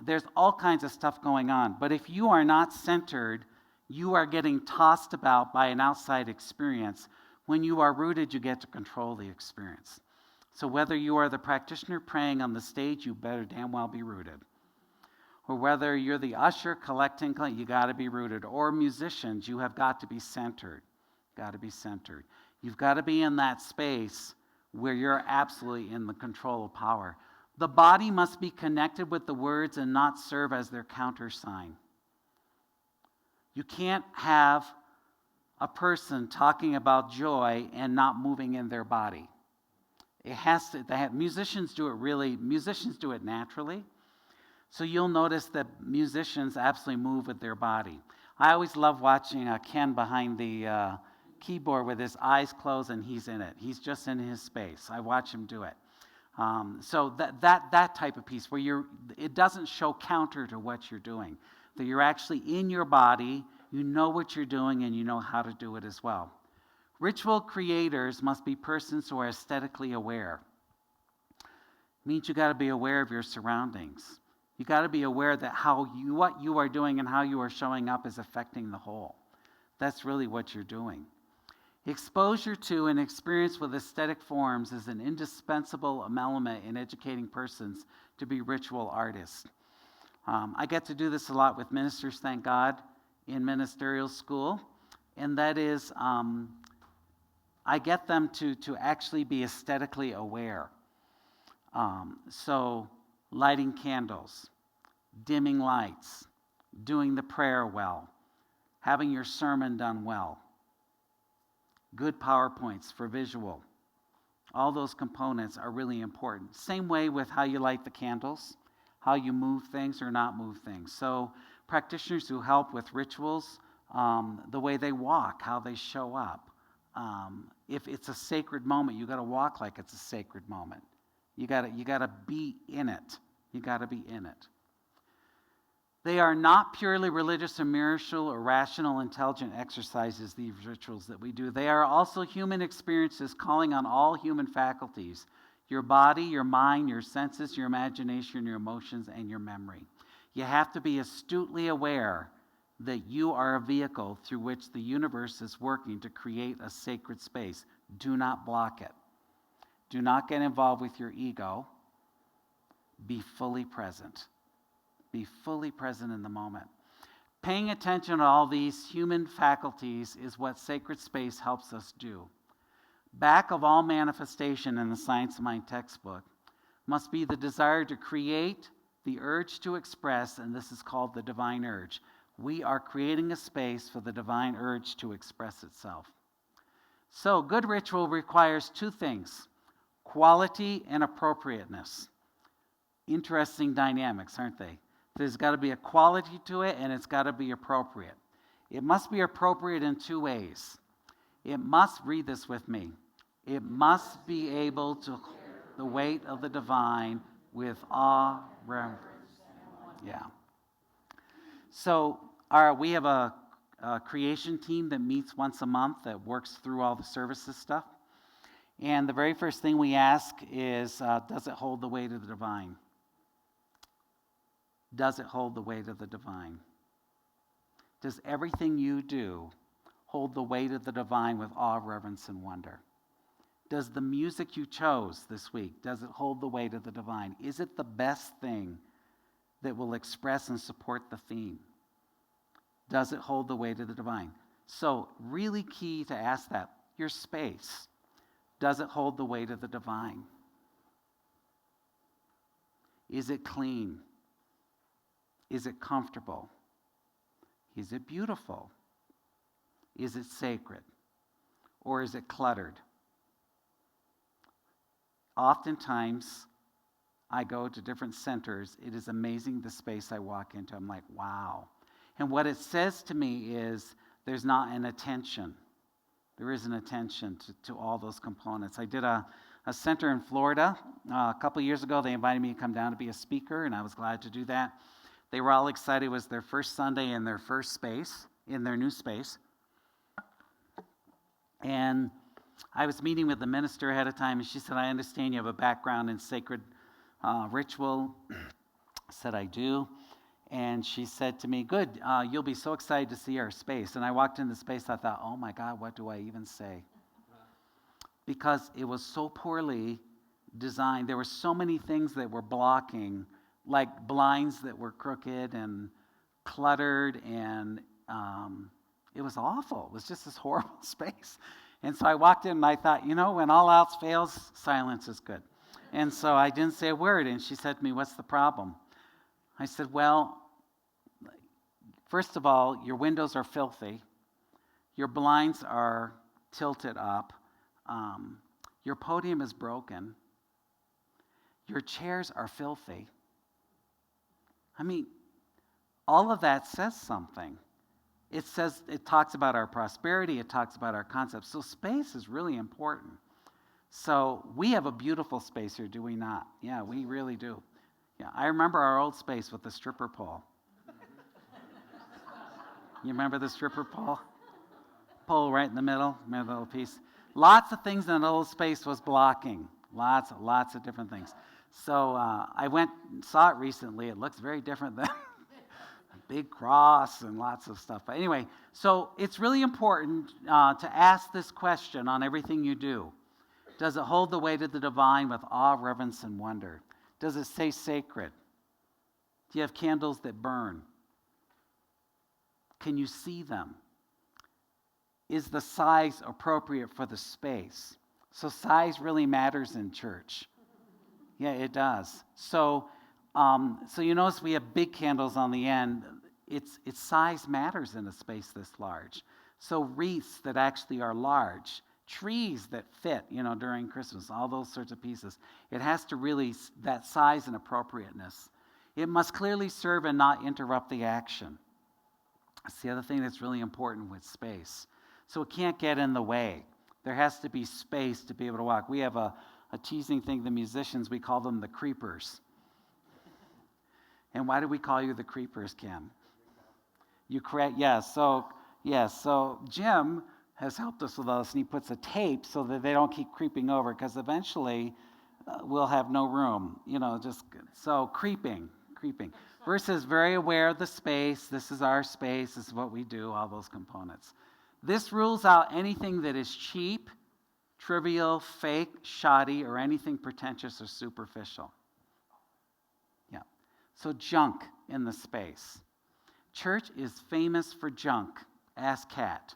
There's all kinds of stuff going on, but if you are not centered, you are getting tossed about by an outside experience. When you are rooted, you get to control the experience. So whether you are the practitioner praying on the stage, you better damn well be rooted. Or whether you're the usher collecting, you got to be rooted. Or musicians, you have got to be centered. Got to be centered. You've got to be in that space where you're absolutely in the control of power. The body must be connected with the words and not serve as their countersign. You can't have a person talking about joy and not moving in their body. It has to. Musicians do it naturally. So you'll notice that musicians absolutely move with their body. I always love watching Ken behind the keyboard with his eyes closed and he's in it. He's just in his space. I watch him do it. So that type of piece where it doesn't show counter to what you're doing. That you're actually in your body, you know what you're doing, and you know how to do it as well. Ritual creators must be persons who are aesthetically aware. It means you got to be aware of your surroundings. You got to be aware that what you are doing and how you are showing up is affecting the whole. That's really what you're doing. Exposure to and experience with aesthetic forms is an indispensable element in educating persons to be ritual artists. I get to do this a lot with ministers, thank God, in ministerial school, and that is I get them to actually be aesthetically aware. So lighting candles, dimming lights, doing the prayer well, having your sermon done well, good PowerPoints for visual. All those components are really important. Same way with how you light the candles, how you move things or not move things. So practitioners who help with rituals, the way they walk, how they show up. If it's a sacred moment, you got to walk like it's a sacred moment. You got to be in it. You got to be in it. They are not purely religious or spiritual or rational, intelligent exercises, these rituals that we do. They are also human experiences calling on all human faculties, your body, your mind, your senses, your imagination, your emotions, and your memory. You have to be astutely aware that you are a vehicle through which the universe is working to create a sacred space. Do not block it. Do not get involved with your ego. Be fully present. Be fully present in the moment. Paying attention to all these human faculties is what sacred space helps us do. Back of all manifestation in the Science of Mind textbook must be the desire to create, the urge to express, and this is called the divine urge. We are creating a space for the divine urge to express itself. So, good ritual requires two things: quality and appropriateness. Interesting dynamics, aren't they? There's got to be a quality to it, and it's got to be appropriate. It must be appropriate in two ways. It must, read this with me, it must be able to the weight of the divine with awe, reverence. Yeah. So we have a creation team that meets once a month that works through all the services stuff. And the very first thing we ask is, does it hold the weight of the divine? Does it hold the weight of the divine? Does everything you do hold the weight of the divine with awe, reverence, and wonder? Does the music you chose this week, does it hold the weight of the divine? Is it the best thing that will express and support the theme? Does it hold the weight of the divine? So really key to ask that. Your space, does it hold the weight of the divine? Is it clean? Is it comfortable? Is it beautiful? Is it sacred? Or is it cluttered? Oftentimes, I go to different centers. It is amazing the space I walk into. I'm like, wow. And what it says to me is there's not an attention. There is an attention to all those components. I did a center in Florida a couple years ago. They invited me to come down to be a speaker, and I was glad to do that. They were all excited. It was their first Sunday in their first space, in their new space. And I was meeting with the minister ahead of time, and she said, I understand you have a background in sacred ritual. I said, I do. And she said to me, good, you'll be so excited to see our space. And I walked in the space, I thought, oh my God, what do I even say? Because it was so poorly designed. There were so many things that were blocking, like blinds that were crooked and cluttered, and it was awful. It was just this horrible space. And so I walked in and I thought, when all else fails, silence is good. And so I didn't say a word, and she said to me, what's the problem? I said, well, first of all, your windows are filthy. Your blinds are tilted up. Your podium is broken. Your chairs are filthy. I mean, all of that says something. It talks about our prosperity. It talks about our concepts. So space is really important. So we have a beautiful space here, do we not? Yeah, we really do. Yeah, I remember our old space with the stripper pole. You remember the stripper pole? Pole right in the middle, remember the little piece? Lots of things in that old space was blocking. Lots of different things. So I went and saw it recently. It looks very different than a big cross and lots of stuff. But anyway, so it's really important to ask this question on everything you do. Does it hold the weight of the divine with awe, reverence, and wonder? Does it stay sacred? Do you have candles that burn? Can you see them? Is the size appropriate for the space? So size really matters in church. Yeah, it does. So you notice we have big candles on the end. Its size matters in a space this large. So wreaths that actually are large, trees that fit, during Christmas, all those sorts of pieces. It has to really, that size and appropriateness. It must clearly serve and not interrupt the action. That's the other thing that's really important with space. So it can't get in the way. There has to be space to be able to walk. We have a teasing thing, the musicians, we call them the creepers. And why do we call you the creepers, Ken? You correct, yes. So Jim has helped us with this, and he puts a tape so that they don't keep creeping over, because eventually we'll have no room. So creeping. Versus very aware of the space. This is our space. This is what we do, all those components. This rules out anything that is cheap, trivial, fake, shoddy, or anything pretentious or superficial. Yeah. So junk in the space. Church is famous for junk. Ask Kat.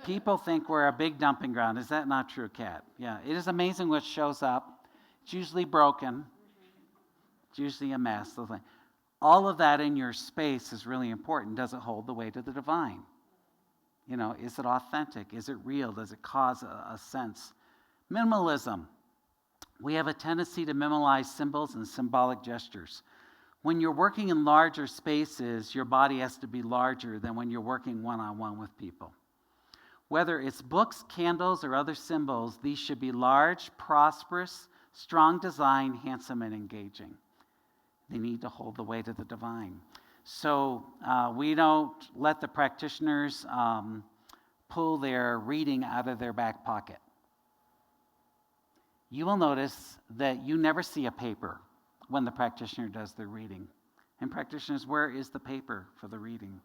People think we're a big dumping ground. Is that not true, Kat? Yeah. It is amazing what shows up. It's usually broken. It's usually a mess. All of that in your space is really important. Does it hold the weight of the divine? Is it authentic? Is it real? Does it cause a sense? Minimalism. We have a tendency to minimalize symbols and symbolic gestures. When you're working in larger spaces, your body has to be larger than when you're working one-on-one with people. Whether it's books, candles, or other symbols, these should be large, prosperous, strong design, handsome, and engaging. They need to hold the weight of the divine. So we don't let the practitioners pull their reading out of their back pocket. You will notice that you never see a paper when the practitioner does their reading. And practitioners, where is the paper for the reading?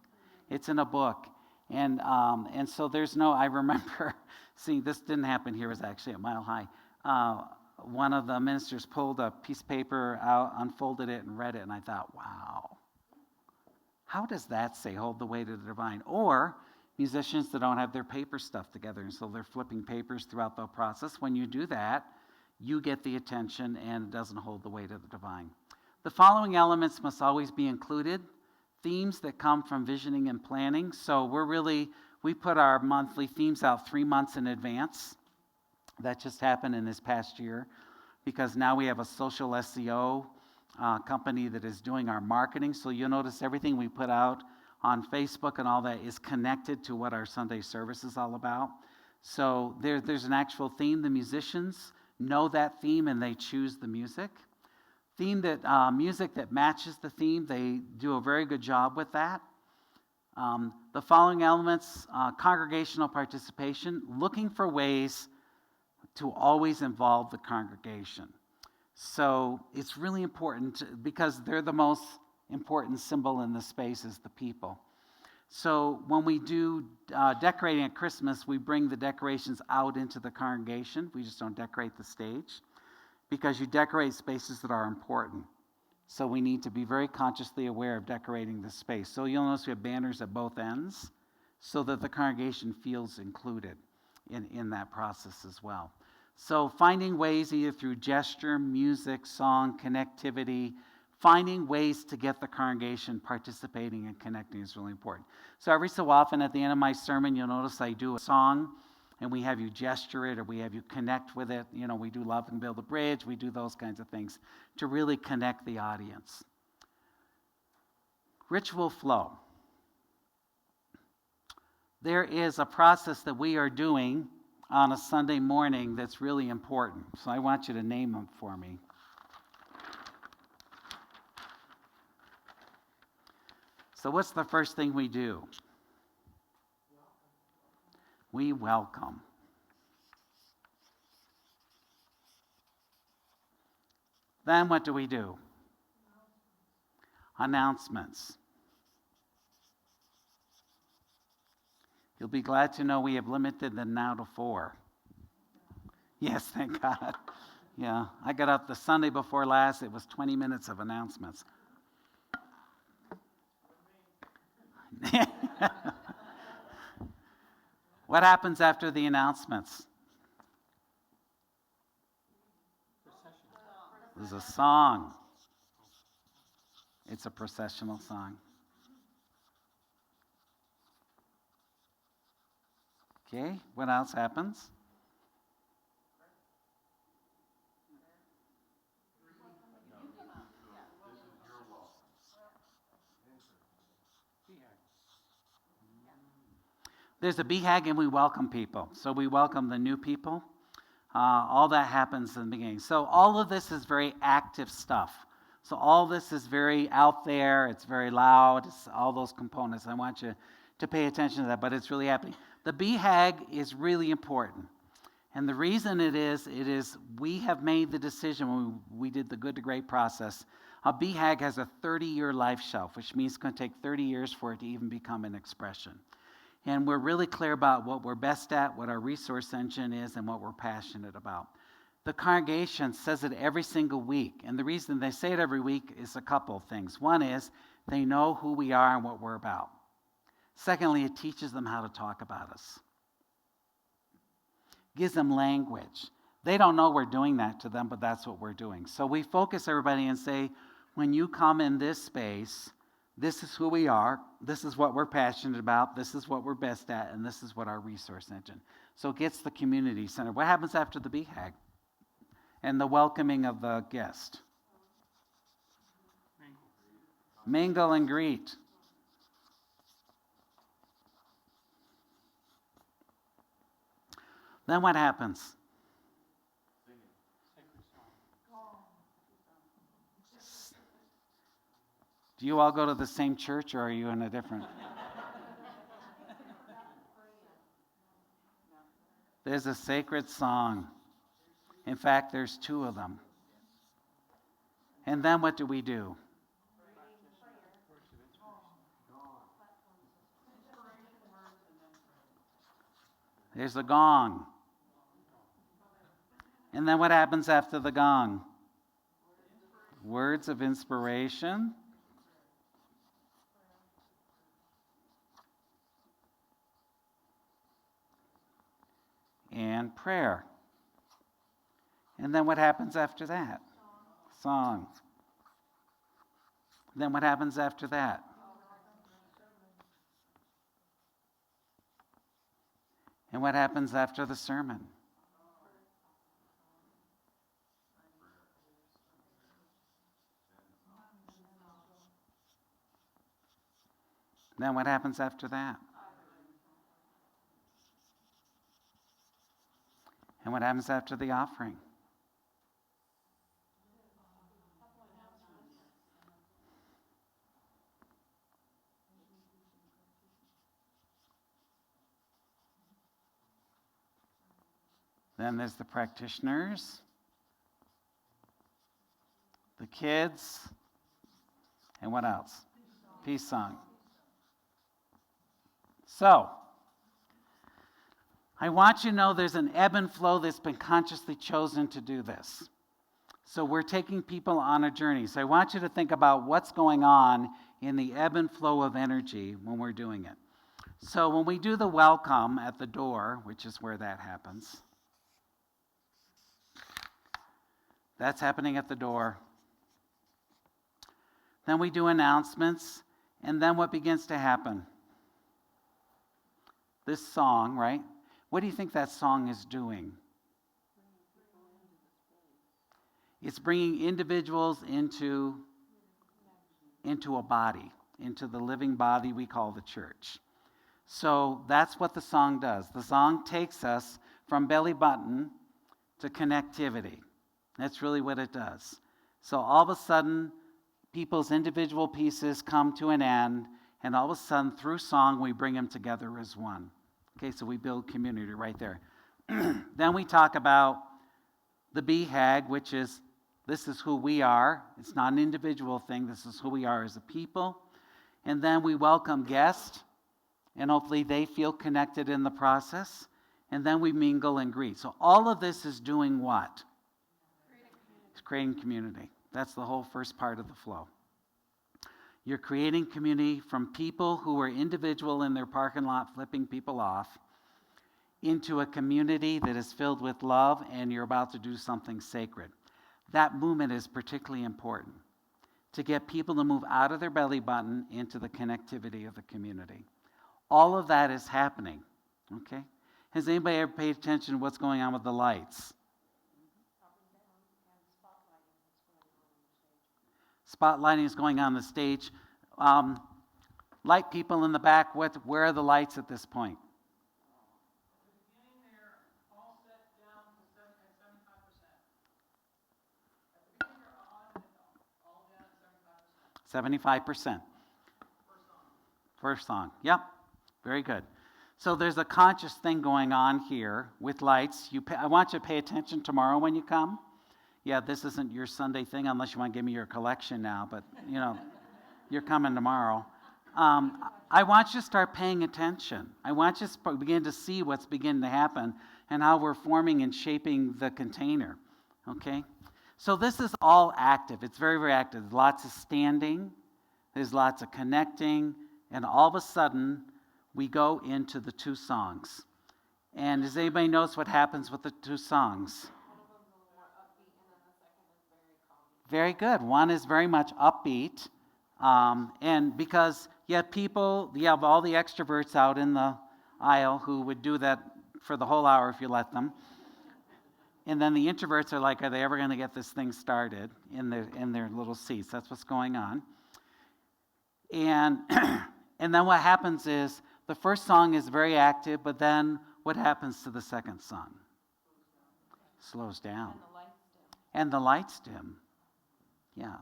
It's in a book. And so there's no, I remember seeing, this didn't happen here, it was actually at Mile High. One of the ministers pulled a piece of paper out, unfolded it, and read it, and I thought, wow. How does that say, hold the weight of the divine? Or musicians that don't have their paper stuff together, and so they're flipping papers throughout the process. When you do that, you get the attention and it doesn't hold the weight of the divine. The following elements must always be included. Themes that come from visioning and planning. So we put our monthly themes out 3 months in advance. That just happened in this past year because now we have a social SEO company that is doing our marketing. So you'll notice everything we put out on Facebook and all that is connected to what our Sunday service is all about. So there's an actual theme. The musicians know that theme and they choose the music. Music that matches the theme, they do a very good job with that. The following elements, congregational participation, looking for ways to always involve the congregation. So it's really important because they're the most important symbol in the space is the people. So when we do decorating at Christmas, we bring the decorations out into the congregation. We just don't decorate the stage because you decorate spaces that are important. So we need to be very consciously aware of decorating the space. So you'll notice we have banners at both ends so that the congregation feels included in that process as well. So finding ways either through gesture, music, song, connectivity, finding ways to get the congregation participating and connecting is really important. So every so often at the end of my sermon, you'll notice I do a song and we have you gesture it or we have you connect with it. You know, we do Love and Build a Bridge. We do those kinds of things to really connect the audience. Ritual flow. There is a process that we are doing on a Sunday morning that's really important. So I want you to name them for me. So what's the first thing we do? We welcome. Then what do we do? Announcements. You'll be glad to know we have limited them now to 4. Yes, thank God. Yeah, I got up the Sunday before last. It was 20 minutes of announcements. What happens after the announcements? There's a song. It's a processional song. Okay, what else happens? There's a BHAG and we welcome people. So we welcome the new people. All that happens in the beginning. So all of this is very active stuff. So all this is very out there. It's very loud. It's all those components. I want you to pay attention to that, but it's really happening. The BHAG is really important. And the reason it is we have made the decision when we did the Good to Great process. A BHAG has a 30-year life shelf, which means it's going to take 30 years for it to even become an expression. And we're really clear about what we're best at, what our resource engine is, and what we're passionate about. The congregation says it every single week. And the reason they say it every week is a couple of things. One is they know who we are and what we're about. Secondly, it teaches them how to talk about us. Gives them language. They don't know we're doing that to them, but that's what we're doing. So we focus everybody and say, when you come in this space, this is who we are, this is what we're passionate about, this is what we're best at, and this is what our resource engine. So it gets the community center. What happens after the BHAG and the welcoming of the guest? Mingle and greet. Then what happens? Do you all go to the same church or are you in a different? There's a sacred song. In fact, there's 2 of them. And then what do we do? There's a gong. And then what happens after the gong? Words of inspiration. and prayer. And then what happens after that? Song. Then what happens after that? And what happens after the sermon? Then what happens after that? And what happens after the offering? Then there's the practitioners, the kids, and what else? Peace song. So, I want you to know there's an ebb and flow that's been consciously chosen to do this. So we're taking people on a journey. So I want you to think about what's going on in the ebb and flow of energy when we're doing it. So when we do the welcome at the door, which is where that happens, that's happening at the door. Then we do announcements, and then what begins to happen? This song, right? What do you think that song is doing? It's bringing individuals into a body, into the living body we call the church. So that's what the song does. The song takes us from belly button to connectivity. That's really what it does. So all of a sudden, people's individual pieces come to an end, and all of a sudden, through song, we bring them together as one. Okay, so we build community right there. Then we talk about the BHAG, which is, this is who we are. It's not an individual thing. This is who we are as a people. And then we welcome guests, and hopefully they feel connected in the process. And then we mingle and greet. So all of this is doing what? It's creating community. That's the whole first part of the flow. You're creating community from people who are individual in their parking lot flipping people off into a community that is filled with love, and you're about to do something sacred. That movement is particularly important to get people to move out of their belly button into the connectivity of the community. All of that is happening, okay? Has anybody ever paid attention to what's going on with the lights? Spotlighting is going on the stage. Light people in the back, where are the lights at this point? 75%. First song. Yep. Very good. So there's a conscious thing going on here with lights. I want you to pay attention tomorrow when you come. Yeah, this isn't your Sunday thing unless you want to give me your collection now, but, you're coming tomorrow. I want you to start paying attention. I want you to begin to see what's beginning to happen and how we're forming and shaping the container, okay? So this is all active. It's very, very active. There's lots of standing. There's lots of connecting. And all of a sudden, we go into the two songs. And does anybody notice what happens with the two songs? Very good. One is very much upbeat. And because you have all the extroverts out in the aisle who would do that for the whole hour if you let them. And then the introverts are like, are they ever going to get this thing started in their little seats? That's what's going on. And and then what happens is the first song is very active, but then what happens to the second song? Slows down. And the lights dim. Yeah.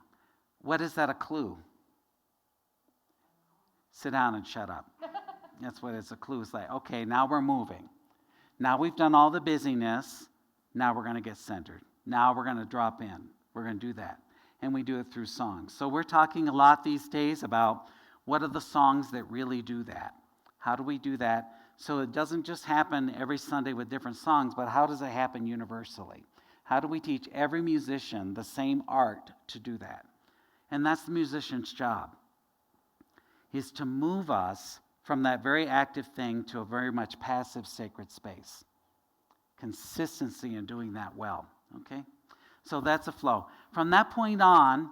What is that a clue? Sit down and shut up. That's what it's a clue. It's like, okay, now we're moving. Now we've done all the busyness. Now we're going to get centered. Now we're going to drop in. We're going to do that. And we do it through songs. So we're talking a lot these days about what are the songs that really do that? How do we do that? So it doesn't just happen every Sunday with different songs, but how does it happen universally? How do we teach every musician the same art to do that? And that's the musician's job, is to move us from that very active thing to a very much passive sacred space. consistency in doing that well, okay? So that's a flow. From that point on,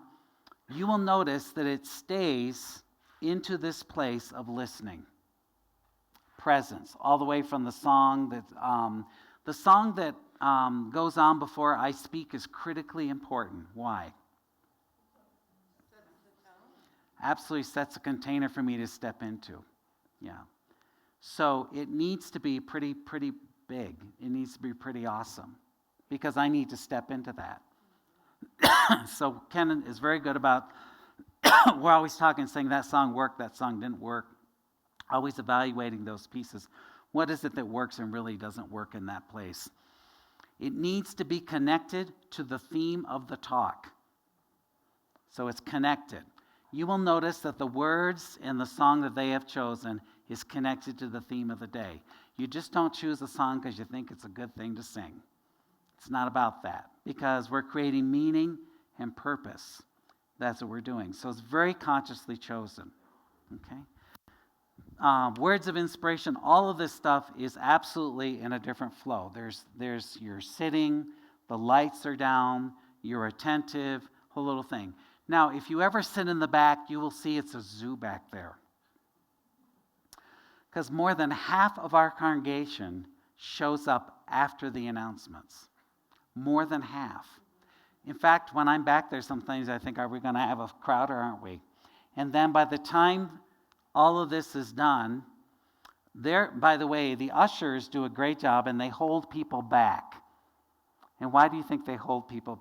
you will notice that it stays into this place of listening, presence, all the way from the song that goes on before I speak is critically important. Why? Absolutely sets a container for me to step into. Yeah. So it needs to be pretty big. It needs to be pretty awesome because I need to step into that. So Ken is very good about, we're always talking, saying that song worked, that song didn't work. Always evaluating those pieces. What is it that works and really doesn't work in that place? It needs to be connected to the theme of the talk. So it's connected. You will notice that the words in the song that they have chosen is connected to the theme of the day. You just don't choose a song because you think it's a good thing to sing. It's not about that, because we're creating meaning and purpose. That's what we're doing. So it's very consciously chosen. Okay? Words of inspiration, all of this stuff is absolutely in a different flow. There's you're sitting, the lights are down, you're attentive, whole little thing. Now, if you ever sit in the back, you will see it's a zoo back there. Because more than half of our congregation shows up after the announcements. More than half. In fact, when I'm back there, some things I think, are we going to have a crowd or aren't we? And then by the time all of this is done, by the way, the ushers do a great job and they hold people back. And why do you think they hold people back?